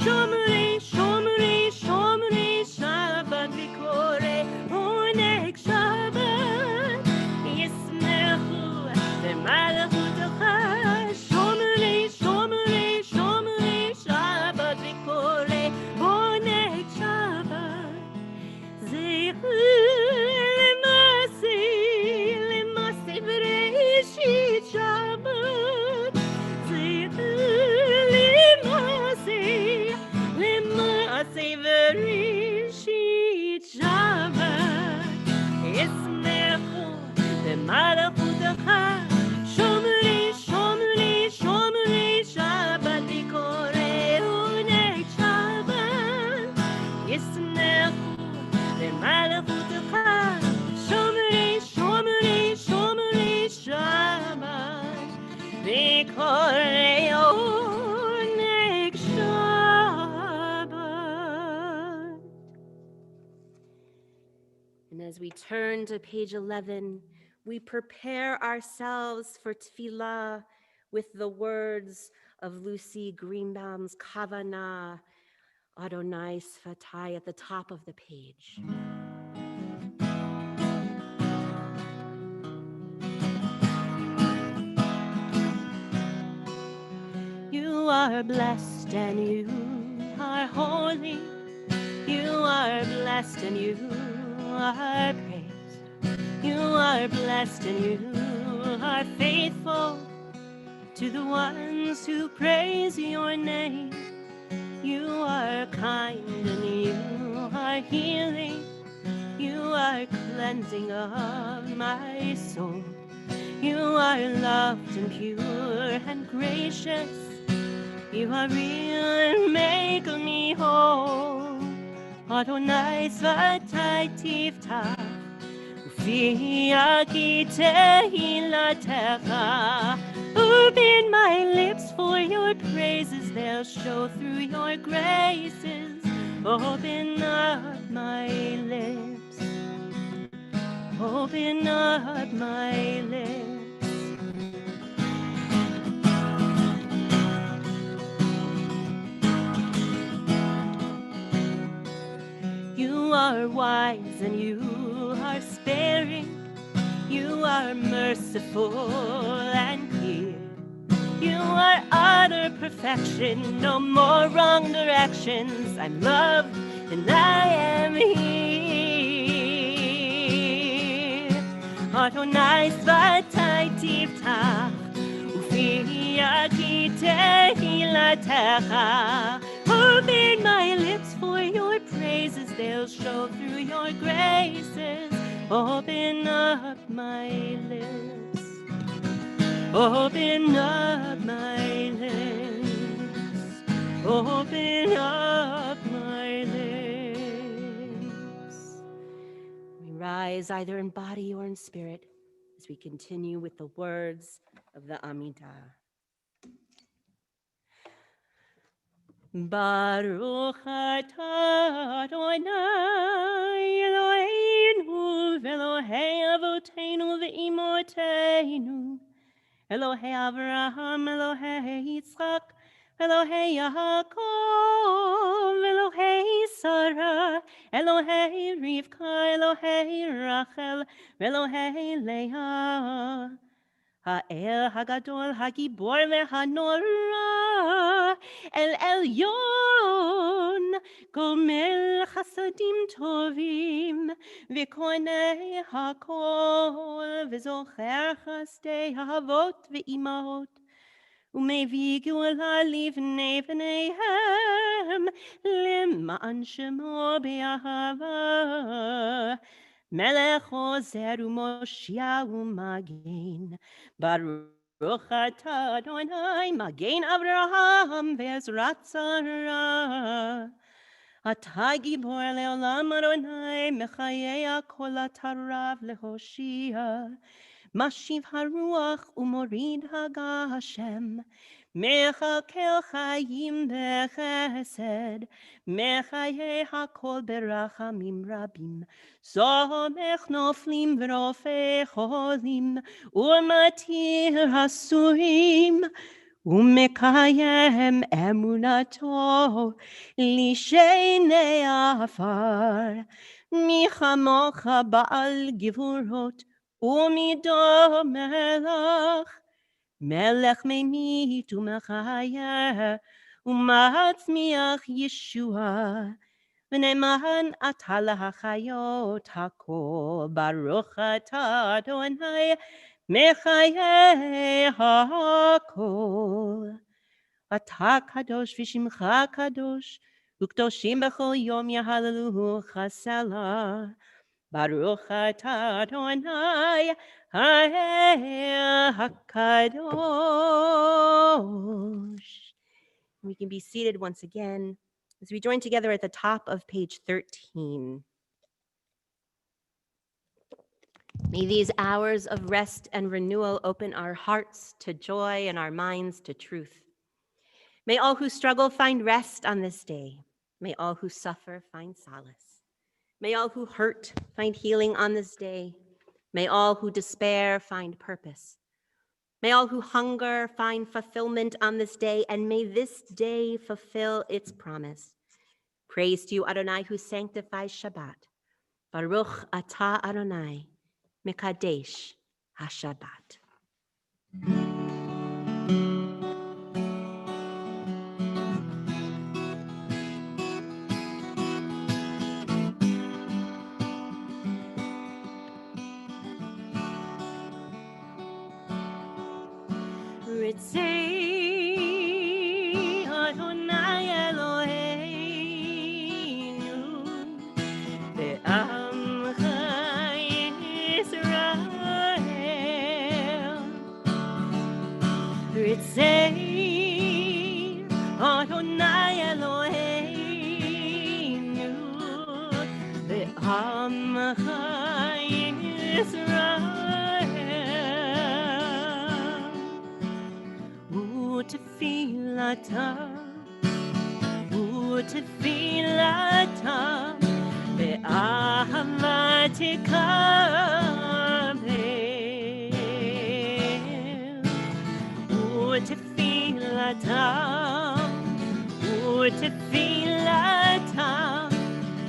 Shomri, Shomri, Shomri, Shabbat v'korei oneg Shabbat. Yismechu v'malachutecha, Shomri, Shomri, Shomri, Shabbat v'korei oneg Shabbat. Zechu lemase v'reshit Shabbat. Zechu lemase v'reshit Shabbat. Yismechu v'malachutecha, Shomri, Shomri, Shomri, Shabbat v'korei oneg Shabbat. Yismechu v'malachutecha, Shomri, Shomri, Shomri, Shabbat v'korei oneg Shabbat. And as we turn to page 11, we prepare ourselves for tefillah with the words of Lucy Greenbaum's Kavanah, Adonai Sfatai, at the top of the page. You are blessed and you are holy. You are blessed and you are praised. You are blessed and you are faithful to the ones who praise your name. You are kind and you are healing. You are cleansing of my soul. You are loved and pure and gracious. You are real and make me whole. Adonai Sfatai Tiftach, Ufi Aki Tehilatecha. Open my lips for your praises, they'll show through your graces. Open up my lips, open up my lips. You are wise and you are sparing. You are merciful and clear. You are utter perfection, no more wrong directions. I'm loved and I am here. Adonai Svatai Tiftach, Ufi Yadi Tehilatecha. Open my lips for your praises, they'll show through your graces. Open up my lips. Open up my lips. Open up my lips. We rise either in body or in spirit as we continue with the words of the Amidah. Baruch atah Adonai Eloheinu v'Elohei avoteinu v'imotenu Elohei Avraham, Elohei Yitzchak, Elohei Yaakov, Elohei Sarah, Elohei Rivka, Elohei Rachel, Elohei Leah. Ha'el Hagadol Hagibor ve'hanora El Elyon Gomel Chasadim Tovim V'konei Hakol V'zocher Chasdei Havot V'imahot Umevi Geula Livnei V'neihem Lima'an Shemo Be'ahava Melech Ozer u'Moshiach u'Magen Baruch atah Adonai Magen Avraham ve'Ezrat Sarah Atah Gibor le'olam Adonai Mechayei kol atarav lehoshia Mashiv haruach u'morid hagashem Mechakel chayim bechesed Mechayei hakol berachamim rabim Somech noflim v'rofei cholim U'matir hasurim U'mekayem emunato Lishenei afar Michamocha ba'al givurot U'mido melach Melech meimit u'mechayeh U'matzmiach Yeshua V'ne'man atah lahachayot hakol Baruch atah Adonai mechayeh hakol Atah kadosh v'shimcha kadosh U'kdoshim b'chol yom yahalelucha selah Baruch atah Adonai HaKadosh. We can be seated once again as we join together at the top of page 13. May these hours of rest and renewal open our hearts to joy and our minds to truth. May all who struggle find rest on this day. May all who suffer find solace. May all who hurt find healing on this day. May all who despair find purpose. May all who hunger find fulfillment on this day, and may this day fulfill its promise. Praise to you, Adonai, who sanctifies Shabbat. Baruch atah Adonai, Mekadesh HaShabbat. Ritzei Adonai Eloheinu ve'amcha Yisrael. Ritzei Adonai Eloheinu ve'amcha Yisrael. Utefilata be'ahavatika Utefilata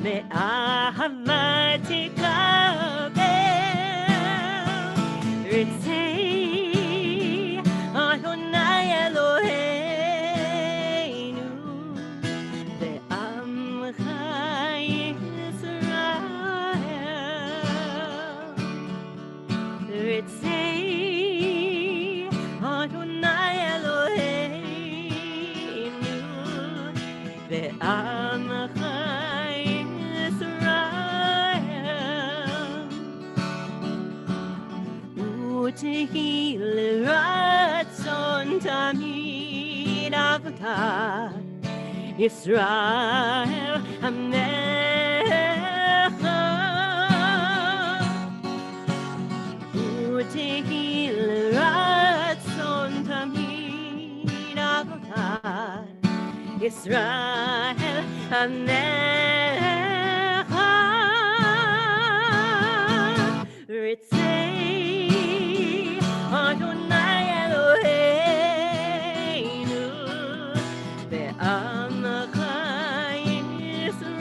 באהבה תקבל רצי אדוני אלוהינו ועמך ישראל רצי אדוני אלוהינו ועמך ותהי לרצון תמיד עבודת ישראל עמך ותהי לרצון תמיד עבודת ישראל עמך רצי אדוני אלוהינו ועמך ישראל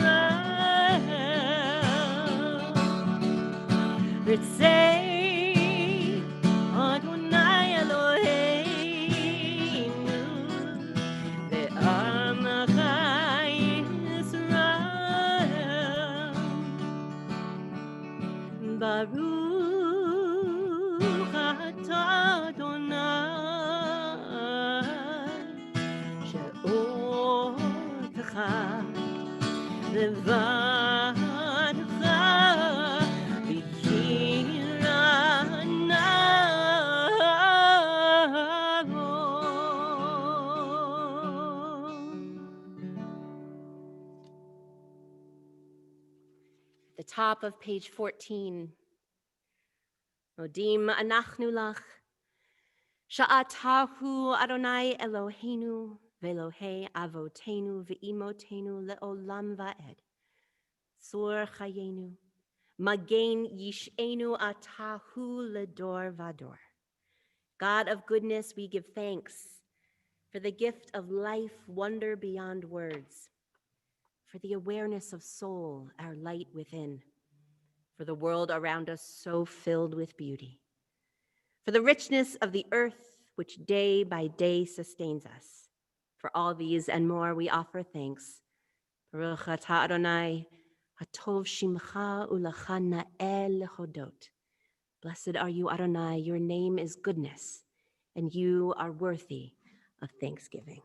רצי אדוני אלוהינו ועמך ישראל ברוך אתה אדוני שאותך לבדך בקרנה the top of page 14. Modim anachnu lach, sha'atahu Adonai Eloheinu ve'Elohei avotenu ve'imotenu le'olam va'ed. Sur chayenu, magen yishenu atahu ledor vador. God of goodness, we give thanks for the gift of life, wonder beyond words, for the awareness of soul, our light within, for the world around us so filled with beauty, for the richness of the earth which day by day sustains us. For all these and more we offer thanks. Baruch atah Adonai, hatov shimcha u'lecha na'el lechodot. Blessed are you, Adonai, your name is goodness, and you are worthy of thanksgiving.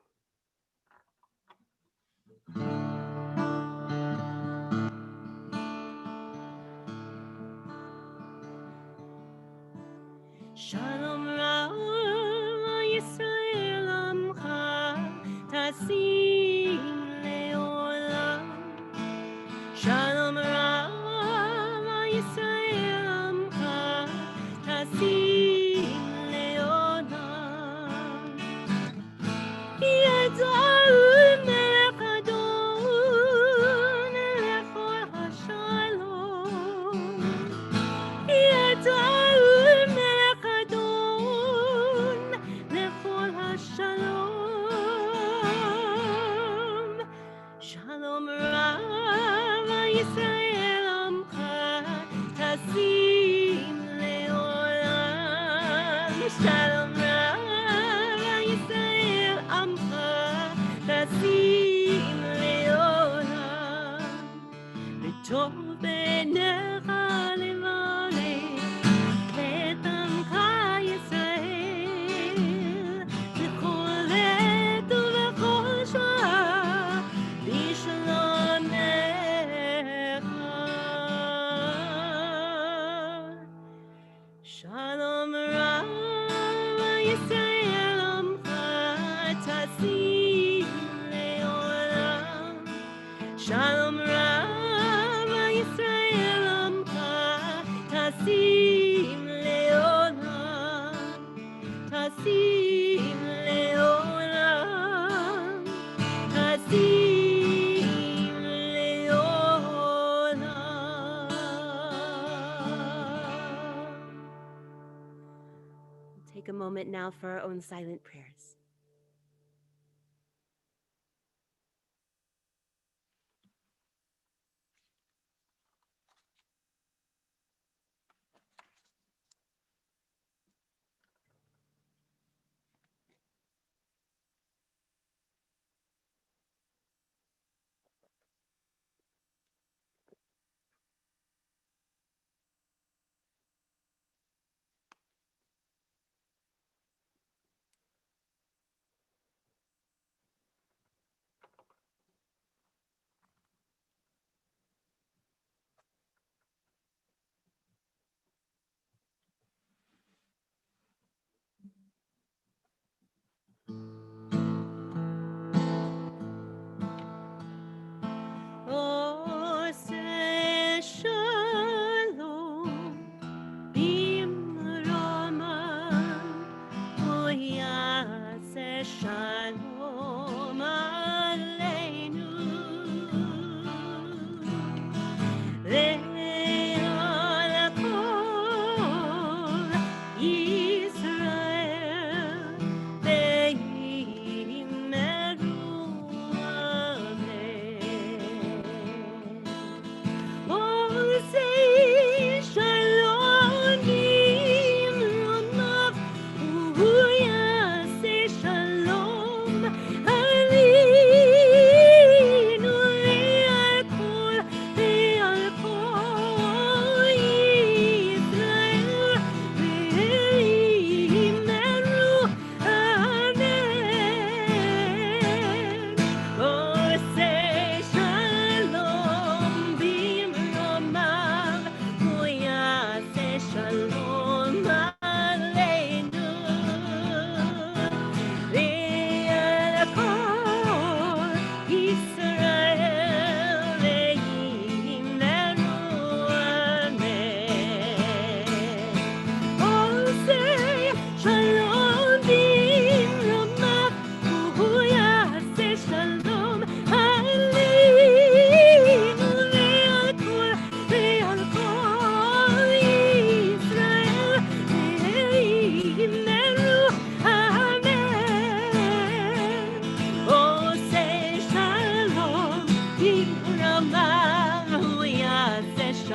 Shalom Ra'ah Yisrael Amcha Tasim Le'olam. Shalom Ra'ah Yisrael Amcha Tasim Le'olam. Yada'u Melech Adon Lechol HaShalom. Yada'u Shalom Ra'ah Yisrael Amcha Tasim Le'olam. Shalom Ra'ah Yisrael Amcha Tasim Le'olam. V'tov b'necha levaleh et Amcha Yisrael v'chol עת ובכל שעה בשלומך. Shalom Ra'ah Yisrael Amcha Tasim Le'olam. Shalom Ra'ah Yisrael Amcha Tasim Le'olam. Tasim Le'olam. Tasim Le'olam. Take a moment now for our own silent prayers.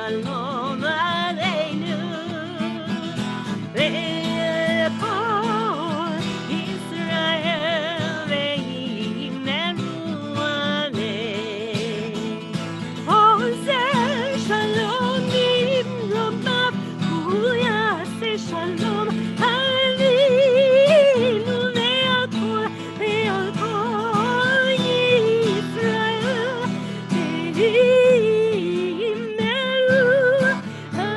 Shalom Aleinu Ve'kol Yisrael Ve'yimeru Amen. Oseh Shalom Nimrodav Hu Yaseh Shalom Aleinu Ve'kol Yisrael Ve'yimeru Amen.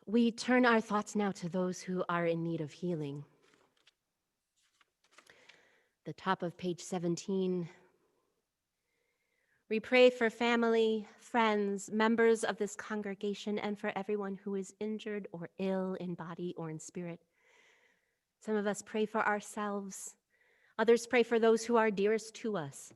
We turn our thoughts now to those who are in need of healing. The top of page 17. We pray for family, friends, members of this congregation, and for everyone who is injured or ill in body or in spirit. Some of us pray for ourselves. Others pray for those who are dearest to us.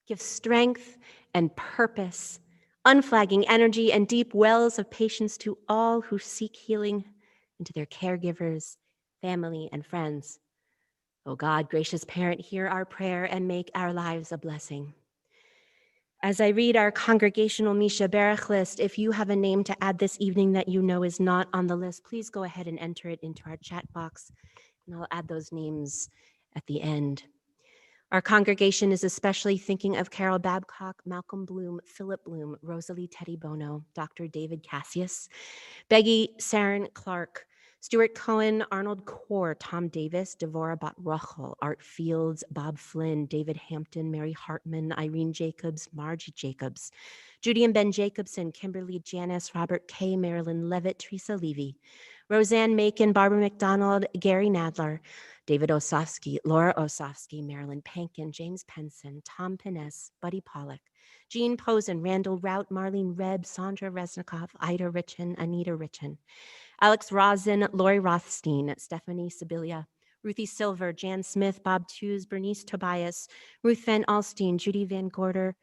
Give strength and purpose, unflagging energy, and deep wells of patience to all who seek healing, and to their caregivers, family, and friends. O God, gracious parent, hear our prayer and make our lives a blessing. As I read our congregational Misha Berach list, if you have a name to add this evening that you know is not on the list, please go ahead and enter it into our chat box, and I'll add those names at the end. Our congregation is especially thinking of Carol Babcock, Malcolm Bloom, Philip Bloom, Rosalie Teddy Bono, Dr. David Cassius, Beggy Saren Clark, Stuart Cohen, Arnold Kaur, Tom Davis, Devorah Bot-Ruchel, Art Fields, Bob Flynn, David Hampton, Mary Hartman, Irene Jacobs, Margie Jacobs, Judy and Ben Jacobson, Kimberly Janice, Robert K., Marilyn Levitt, Teresa Levy, Roseanne Macon, Barbara McDonald, Gary Nadler, David Osofsky, Laura Osofsky, Marilyn Pankin, James Penson, Tom Piness, Buddy Pollock, Jean Posen, Randall Rout, Marlene Reb, Sandra Resnikoff, Ida Richin, Anita Richin, Alex Rosin, Lori Rothstein, Stephanie Sibilia, Ruthie Silver, Jan Smith, Bob Tews, Bernice Tobias, Ruth Van Alstein, Judy Van Gorder,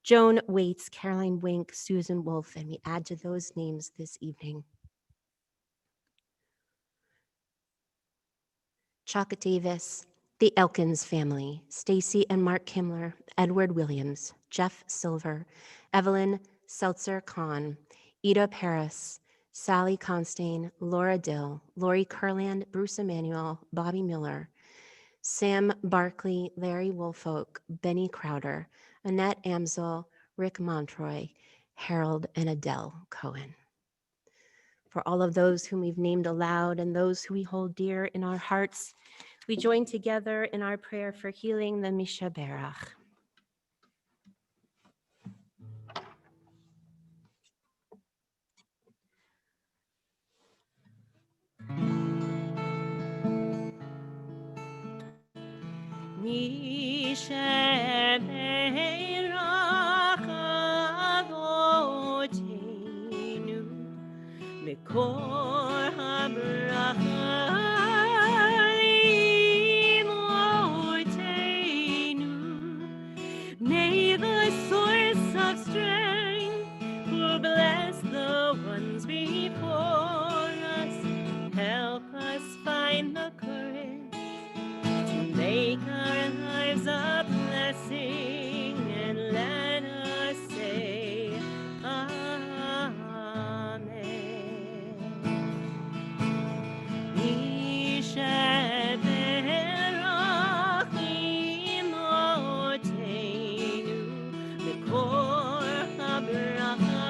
Joan Waits, Caroline Wink, Susan Wolf, and we add to those names this evening Chuck Davis, the Elkins family, Stacy and Mark Kimler, Edward Williams, Jeff Silver, Evelyn Seltzer Kahn, Ida Paris, Sally Constein, Laura Dill, Lori Kurland, Bruce Emanuel, Bobby Miller, Sam Barkley, Larry Woolfolk, Benny Crowder, Annette Amsel, Rick Montroy, Harold and Adele Cohen. For all of those whom we've named aloud and those who we hold dear in our hearts, we join together in our prayer for healing, the Misha Berach. Misha Berach Avotenu Mekor HaBracha Imotenu. May the source of strength who bless the ones before us help us find the courage to make our lives a blessing, and let us say Amen. Misha Berach Imotenu Mekor HaBracha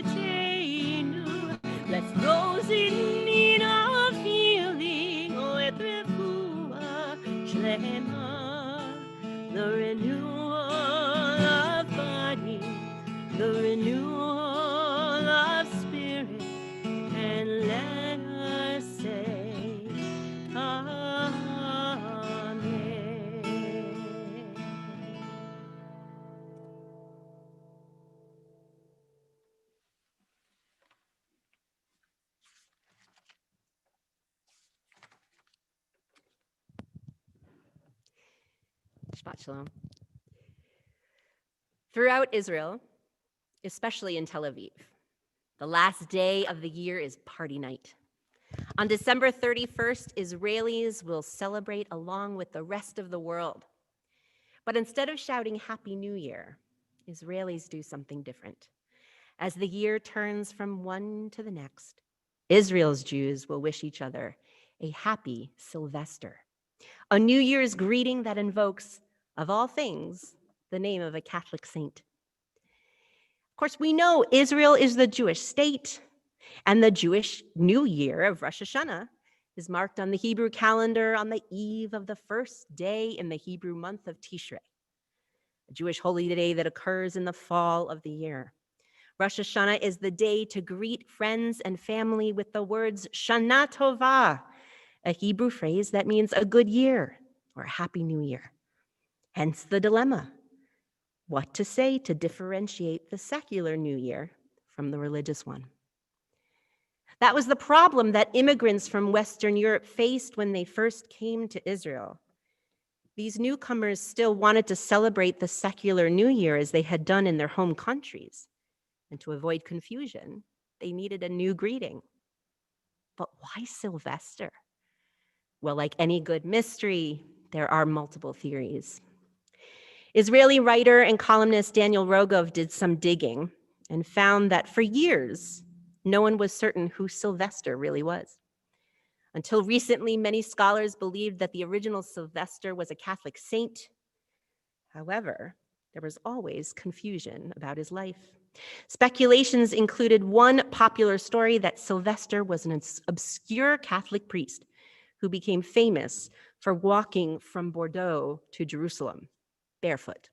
Avotenu. Bless those in need of healing with refuah shlema, the renewal of body, the renewal of spirit, and let us say Amen. Shabbat Shalom. Throughout Israel, especially in Tel Aviv, the last day of the year is party night. On December 31st, Israelis will celebrate along with the rest of the world. But instead of shouting Happy New Year, Israelis do something different. As the year turns from one to the next, Israel's Jews will wish each other a happy Sylvester, a New Year's greeting that invokes, of all things, the name of a Catholic saint. Of course, we know Israel is the Jewish state, and the Jewish New Year of Rosh Hashanah is marked on the Hebrew calendar on the eve of the first day in the Hebrew month of Tishrei, a Jewish holy day that occurs in the fall of the year. Rosh Hashanah is the day to greet friends and family with the words Shana Tova, a Hebrew phrase that means a good year or a happy new year. Hence the dilemma, what to say to differentiate the secular New Year from the religious one. That was the problem that immigrants from Western Europe faced when they first came to Israel. These newcomers still wanted to celebrate the secular New Year as they had done in their home countries. And to avoid confusion, they needed a new greeting. But why Sylvester? Well, like any good mystery, there are multiple theories. Israeli writer and columnist Daniel Rogov did some digging and found that for years, no one was certain who Sylvester really was. Until recently, many scholars believed that the original Sylvester was a Catholic saint. However, there was always confusion about his life. Speculations included one popular story that Sylvester was an obscure Catholic priest who became famous for walking from Bordeaux to Jerusalem barefoot.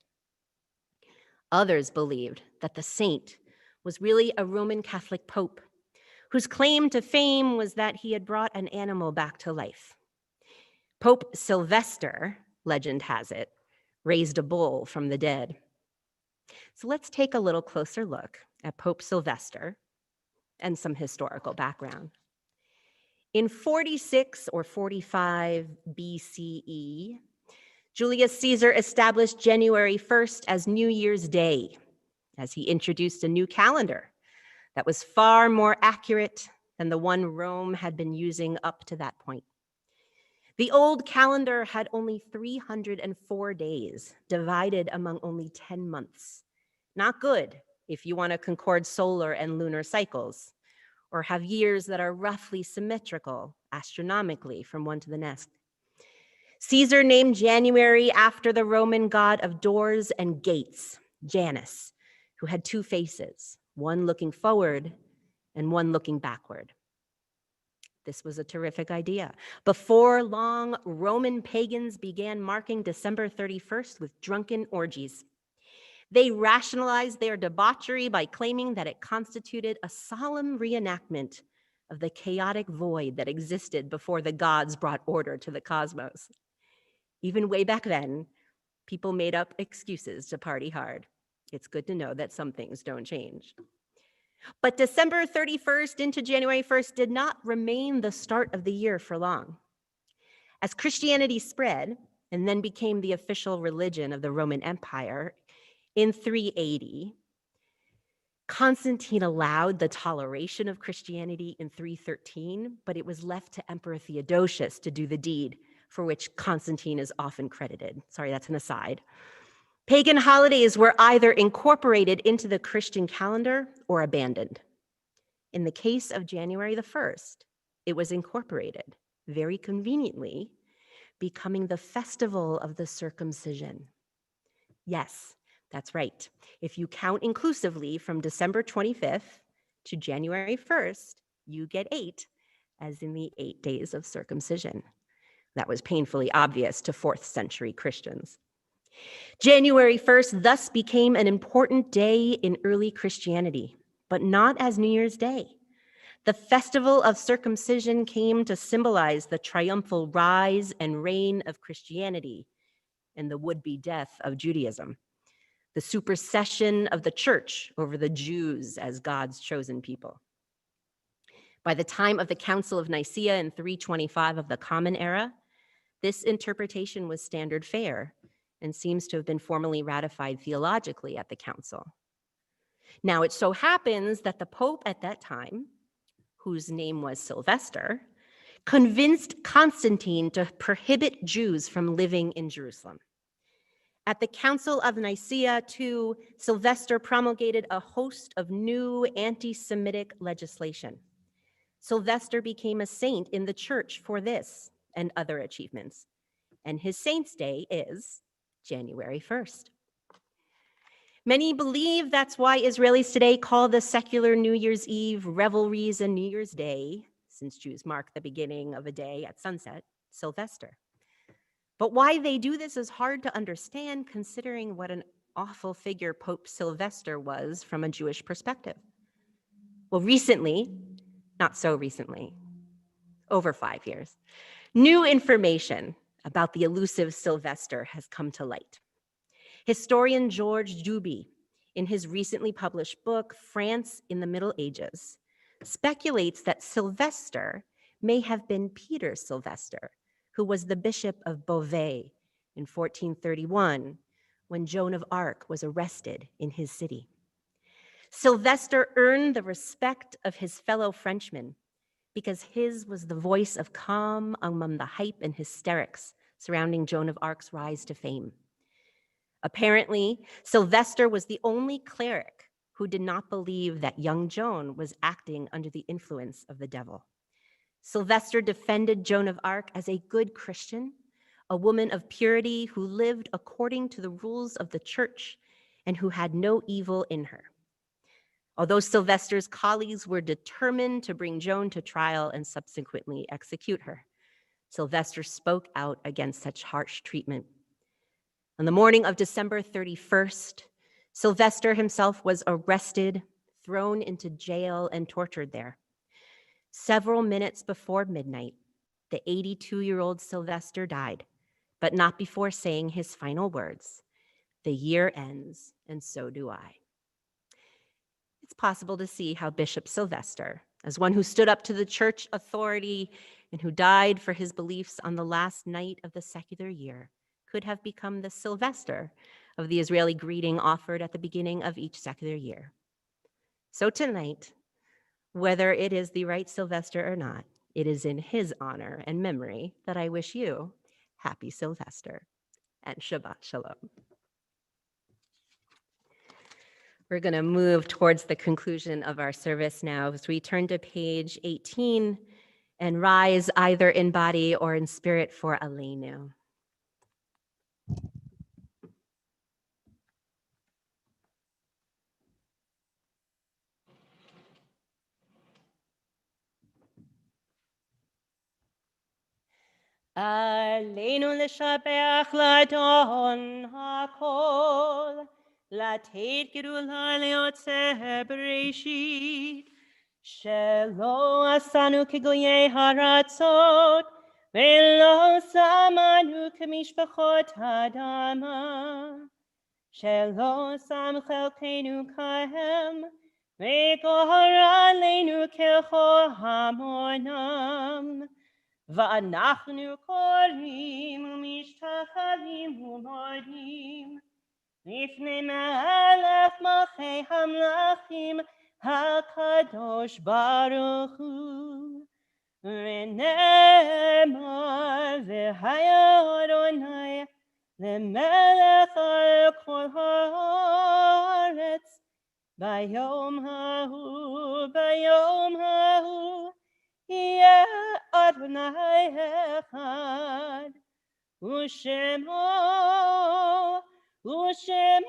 Others believed that the saint was really a Roman Catholic pope whose claim to fame was that he had brought an animal back to life. Pope Sylvester, legend has it, raised a bull from the dead. So let's take a little closer look at Pope Sylvester and some historical background. In 46 or 45 BCE, Julius Caesar established January 1st as New Year's Day, as he introduced a new calendar that was far more accurate than the one Rome had been using up to that point. The old calendar had only 304 days, divided among only 10 months. Not good if you want to concord solar and lunar cycles, or have years that are roughly symmetrical astronomically from one to the next. Caesar named January after the Roman god of doors and gates, Janus, who had two faces, one looking forward and one looking backward. This was a terrific idea. Before long, Roman pagans began marking December 31st with drunken orgies. They rationalized their debauchery by claiming that it constituted a solemn reenactment of the chaotic void that existed before the gods brought order to the cosmos. Even way back then, people made up excuses to party hard. It's good to know that some things don't change. But December 31st into January 1st did not remain the start of the year for long. As Christianity spread and then became the official religion of the Roman Empire in 380, Constantine allowed the toleration of Christianity in 313, but it was left to Emperor Theodosius to do the deed for which Constantine is often credited. Sorry, that's an aside. Pagan holidays were either incorporated into the Christian calendar or abandoned. In the case of January the 1st, it was incorporated, very conveniently, becoming the festival of the circumcision. Yes, that's right. If you count inclusively from December 25th to January 1st, you get 8, as in the 8 days of circumcision. That was painfully obvious to 4th century Christians. January 1st thus became an important day in early Christianity, but not as New Year's Day. The festival of circumcision came to symbolize the triumphal rise and reign of Christianity and the would-be death of Judaism, the supersession of the church over the Jews as God's chosen people. By the time of the Council of Nicaea in 325 of the Common Era, this interpretation was standard fare, and seems to have been formally ratified theologically at the council. Now, it so happens that the Pope at that time, whose name was Sylvester, convinced Constantine to prohibit Jews from living in Jerusalem. At the Council of Nicaea, too, Sylvester promulgated a host of new anti-Semitic legislation. Sylvester became a saint in the church for this and other achievements, and his saint's day is January 1st. Many believe that's why Israelis today call the secular New Year's Eve revelries and New Year's Day, since Jews mark the beginning of a day at sunset, Sylvester. But why they do this is hard to understand, considering what an awful figure Pope Sylvester was from a Jewish perspective. Well, recently, not so recently, over 5 years, new information about the elusive Sylvester has come to light. Historian George Duby, in his recently published book, France in the Middle Ages, speculates that Sylvester may have been Peter Sylvester, who was the Bishop of Beauvais in 1431, when Joan of Arc was arrested in his city. Sylvester earned the respect of his fellow Frenchmen because his was the voice of calm among the hype and hysterics surrounding Joan of Arc's rise to fame. Apparently, Sylvester was the only cleric who did not believe that young Joan was acting under the influence of the devil. Sylvester defended Joan of Arc as a good Christian, a woman of purity who lived according to the rules of the church and who had no evil in her. Although Sylvester's colleagues were determined to bring Joan to trial and subsequently execute her, Sylvester spoke out against such harsh treatment. On the morning of December 31st, Sylvester himself was arrested, thrown into jail, and tortured there. Several minutes before midnight, the 82-year-old Sylvester died, but not before saying his final words, "The year ends, and so do I." It's possible to see how Bishop Sylvester, as one who stood up to the church authority and who died for his beliefs on the last night of the secular year, could have become the Sylvester of the Israeli greeting offered at the beginning of each secular year. So tonight, whether it is the right Sylvester or not, it is in his honor and memory that I wish you happy Sylvester and Shabbat Shalom. We're going to move towards the conclusion of our service now as we turn to page 18 and rise either in body or in spirit for Aleinu. Aleinu l'shabeach l'adon hakol, לתת גדולה ליוצא בראשית, שלא עשנו כגויי הארצות, ולא שמנו כמשפחות האדמה, שלא שם חלקנו כהם, וגורל עלינו ככל המונם. ואנחנו קוראים ומשתחווים ומודים לפני מלך מלכי המלכים הקדוש ברוך הוא. ונאמר והיה אדוני למלך על כל הארץ ביום ההוא יהיה אדוני אחד ושמו אחד.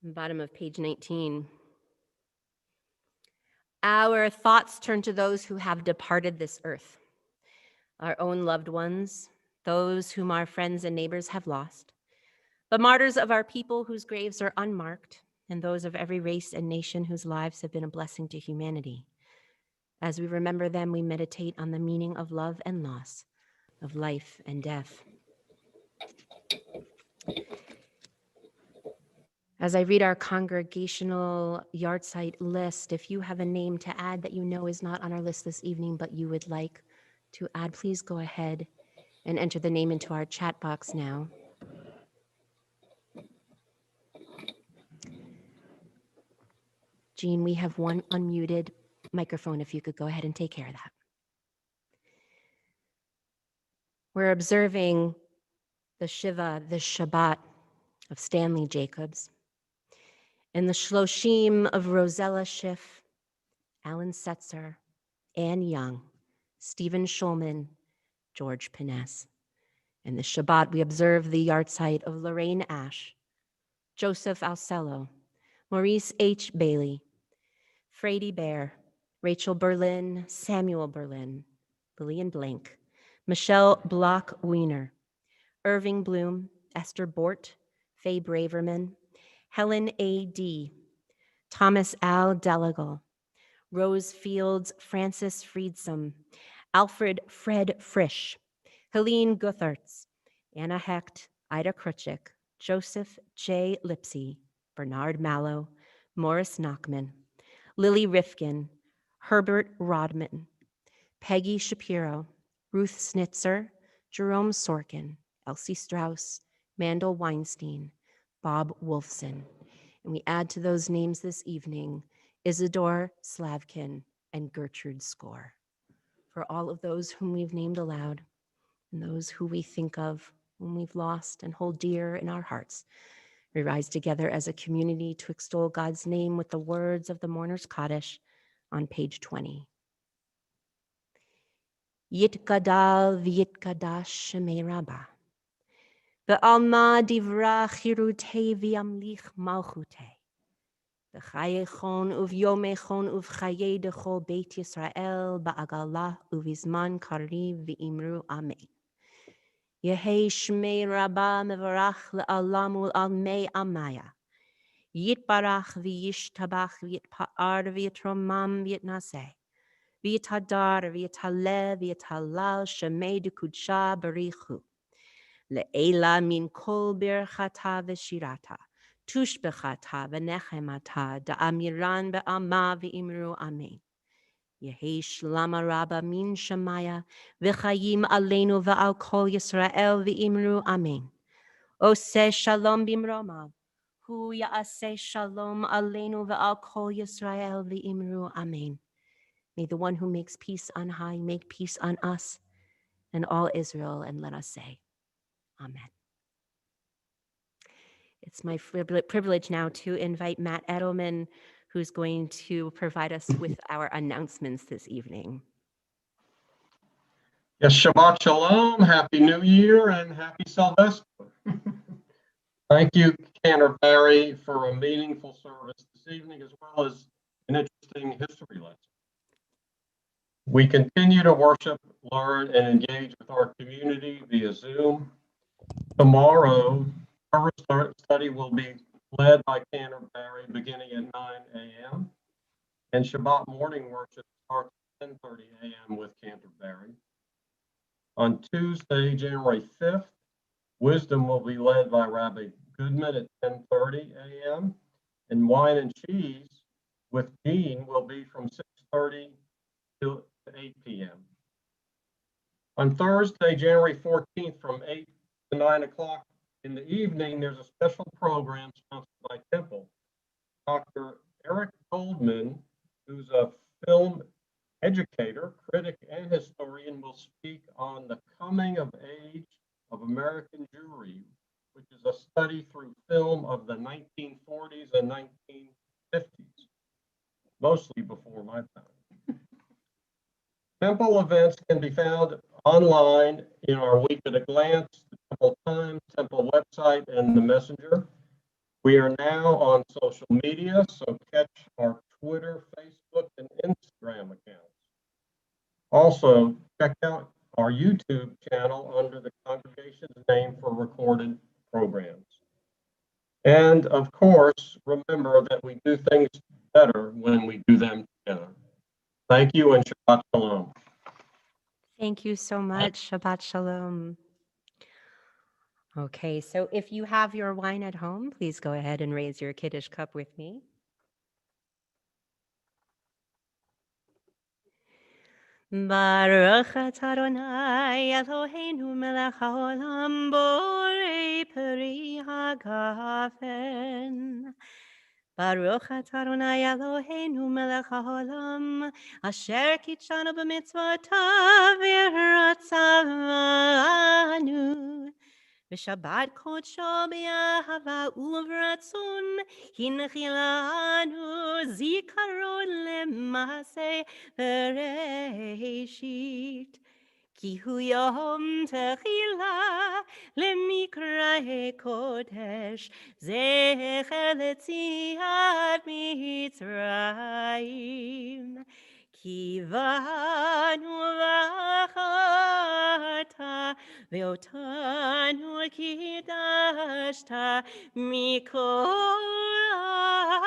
Bottom of page 19. Our thoughts turn to those who have departed this earth, our own loved ones, those whom our friends and neighbors have lost, the martyrs of our people whose graves are unmarked, and those of every race and nation whose lives have been a blessing to humanity. As we remember them, we meditate on the meaning of love and loss, of life and death. As I read our congregational yahrzeit list, if you have a name to add that you know is not on our list this evening, but you would like to add, please go ahead and enter the name into our chat box now. Jean, we have one unmuted microphone, if you could go ahead and take care of that. We're observing the Shiva, the Shabbat of Stanley Jacobs, and the Shloshim of Rosella Schiff, Alan Setzer, Anne Young, Stephen Schulman, George Piness. In the Shabbat, we observe the yahrzeit of Lorraine Ash, Joseph Alcello, Maurice H. Bailey, Frady Bear, Rachel Berlin, Samuel Berlin, Lillian Blank, Michelle Block Wiener, Irving Bloom, Esther Bort, Faye Braverman, Helen A. D., Thomas Al Delagal, Rose Fields, Francis Friedsam, Alfred Fred Frisch, Helene Guthertz, Anna Hecht, Ida Krutchik, Joseph J. Lipsy, Bernard Mallow, Morris Nachman, Lily Rifkin, Herbert Rodman, Peggy Shapiro, Ruth Snitzer, Jerome Sorkin, Elsie Strauss, Mandel Weinstein, Bob Wolfson. And we add to those names this evening, Isidore Slavkin and Gertrude Score. For all of those whom we've named aloud, and those who we think of, whom we've lost and hold dear in our hearts, we rise together as a community to extol God's name with the words of the Mourner's Kaddish on page 20. Yitgadal v'yitgadash shemei Rabbah, ve'alma divra chirutei v'yamlich malchutei, v'chayechon uv'yomechon uv'chayei dechol beit Yisrael ba'agalah uv'izman kariv v'imru amen. Yehei shmei Rabbah mevarach le'alam ul'almei amaya. Yitbarach v'yishtabach v'yitpa'ar v'yitromam v'yitnaseh. V'yitadar v'yitaleh v'yitalal shemei dekudsha barichu. Le'ela min kol birchata v'shirata. Tushbechata v'nechemata da'amiran be'ama v'imru amen. Yehi shlama rabba min shemaya v'chayim aleinu v'al kol Yisrael v'imru amen. Oseh shalom bimromav. Hu ya'aseh shalom aleinu v'al kol Yisrael v'imru amen. May the one who makes peace on high make peace on us and all Israel, and let us say, Amen. It's my privilege now to invite Matt Edelman, who's going to provide us with our announcements this evening. Yes, Shabbat Shalom, Happy New Year, and Happy Sylvester. Thank you, Canterbury, for a meaningful service this evening, as well as an interesting history lesson. We continue to worship, learn, and engage with our community via Zoom. Tomorrow, our study will be led by Canterbury beginning at 9 a.m. and Shabbat morning worship starts at 10:30 a.m. with Canterbury. On Tuesday, January 5th, Wisdom will be led by Rabbi Goodman at 10:30 a.m. and Wine and Cheese with Dean will be from 6:30 to 8 p.m. On Thursday, January 14th, from 8 to 9 o'clock in the evening, there's a special program sponsored by Temple. Dr. Eric Goldman, who's a film educator, critic, and historian, will speak on the coming of age of American Jewry, which is a study through film of the 1940s and 1950s, mostly before my time. Temple events can be found online in our Week at a Glance, the Temple Times, Temple website, and the Messenger. We are now on social media, so catch our Twitter, Facebook, and Instagram accounts. Also, check out our YouTube channel under the congregation's name for recorded programs. And of course, remember that we do things better when we do them together. Thank you and Shabbat Shalom. Thank you so much. Shabbat Shalom. Okay, so if you have your wine at home, please go ahead and raise your Kiddush cup with me. Baruch atah Adonai Eloheinu melech haolam borei peri hagafen. Baruch atah Adonai Eloheinu melech haolam asher kitshanu b'mitzvotav v'ratzavanu. V'shabbat kodsho b'ahava uvratzon hinchilanu zikaron lemase bereshit. Ki hu yom techila lemikra kodesh zecher letziat Mitzrayim. Ki vanu v'achata ve'otanu kidashta mikol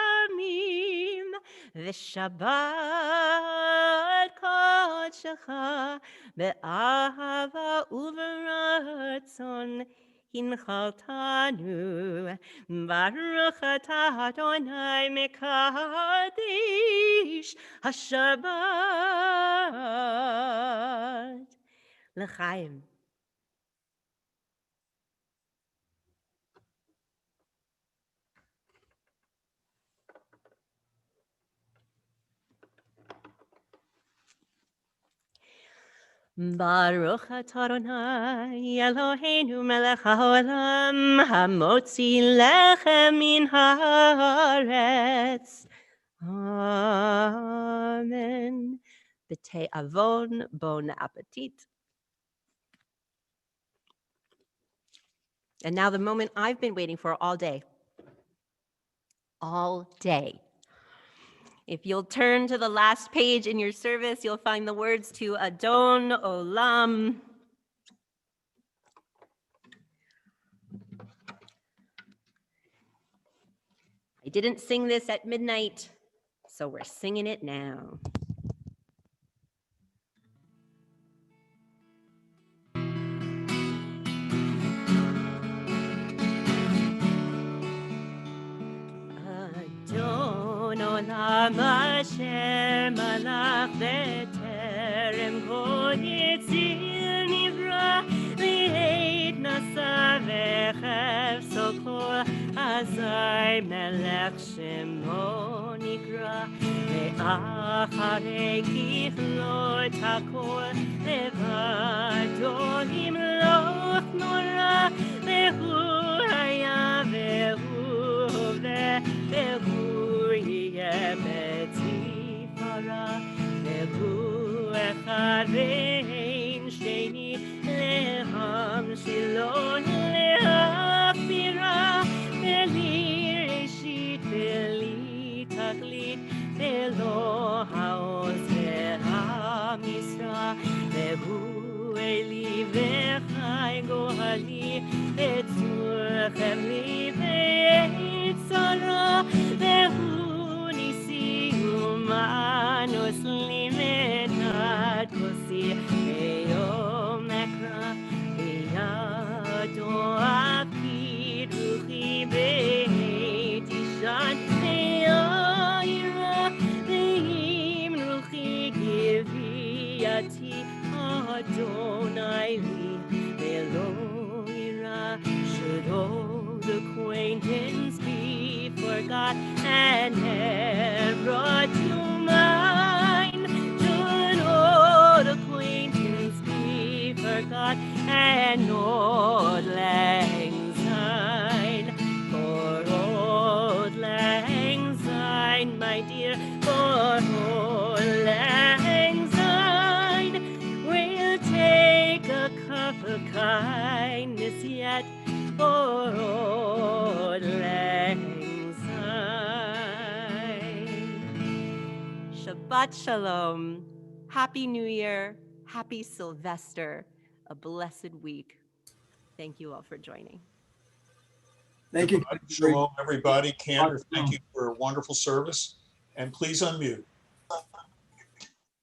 amim v'shabbat kodshecha be'ahava uvratzon hinchaltanu. Baruch atah Adonai mekadesh hashabbat. L'chaim. Baruch atah Adonai Eloheinu melech haolam hamotzi lechem min haaretz. Amen. B'tei avon bon appetit. And now the moment I've been waiting for all day. All day. If you'll turn to the last page in your service, you'll find the words to Adon Olam. I didn't sing this at midnight, so we're singing it now. Adon Olam Asher Malach B'Terem Kol Yitzir Nivra V'Eit Nasa V'Chefso Kol Azai Melech Shemo Nikra Ve'acharei Kichlot HaKol Levado Yimloch Nora Ve'hu Haya Ve'hu Ve'hu yeh betzifara Ve'hu echad ve'ein sheni leham shilon le'afira Ve'li reshit ve'li tachlit Ve'lo ha'oz ve'ha'misra Ve'hu eli ve'chai gohali Ve'tzur chemli Tzara ve'hu nisi umanus limenat kosi ve'yom ekra ve'yado akid ruchi be'tishan ve'ayira ve'im ruchi giviyati Adonai li ve'lo ira should old acquaintance be forgot and never to mind? Should old acquaintance be forgot and old lang syne? For old lang syne, my dear, for old lang syne, we'll take a cup of kindness yet. For old lang syne. Shabbat Shalom. Happy New Year. Happy Sylvester. A blessed week. Thank you all for joining. Thank you. Shalom, everybody. Cantor, thank you for a wonderful service. And please unmute.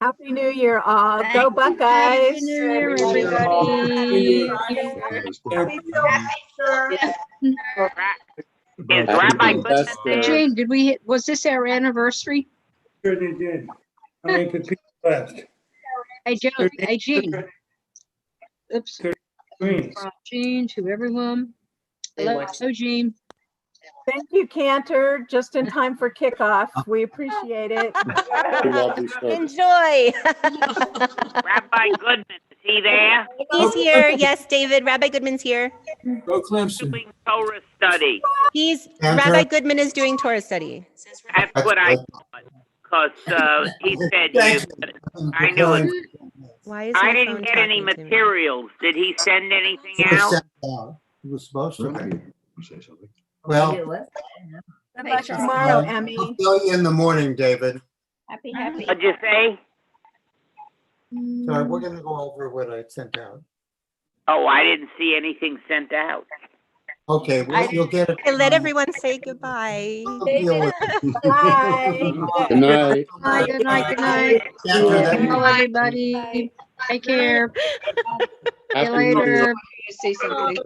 Happy New Year, all. Go Happy Buckeyes. New Year, everybody. Is Rabbi Goodman there? Jane, was this our anniversary? Sure they did. How many people left? Hey, Jean. Oops. Jean, to everyone. Hello, Jean. Thank you, Cantor. Just in time for kickoff. We appreciate it. Enjoy. Rabbi Goodman, is he there? He's here. Yes, David. Rabbi Goodman's here. Go Clemson. Doing Torah study. Rabbi Goodman is doing Torah study. That's what I thought, because he said you. I knew it. Why is I my didn't phone get any talking to me? materials. Did he send anything out? He was supposed to. Say something. Well, How about tomorrow, Emmy? I'll tell you in the morning, David. Happy. What'd you say? Sorry, we're gonna go over what I sent out. Oh, I didn't see anything sent out. Okay, well, you'll get it. I let everyone say goodbye. Deal with it. Bye. Good night. Good night. Cantor, that- Hello, everybody. Take care. See you later. Say something.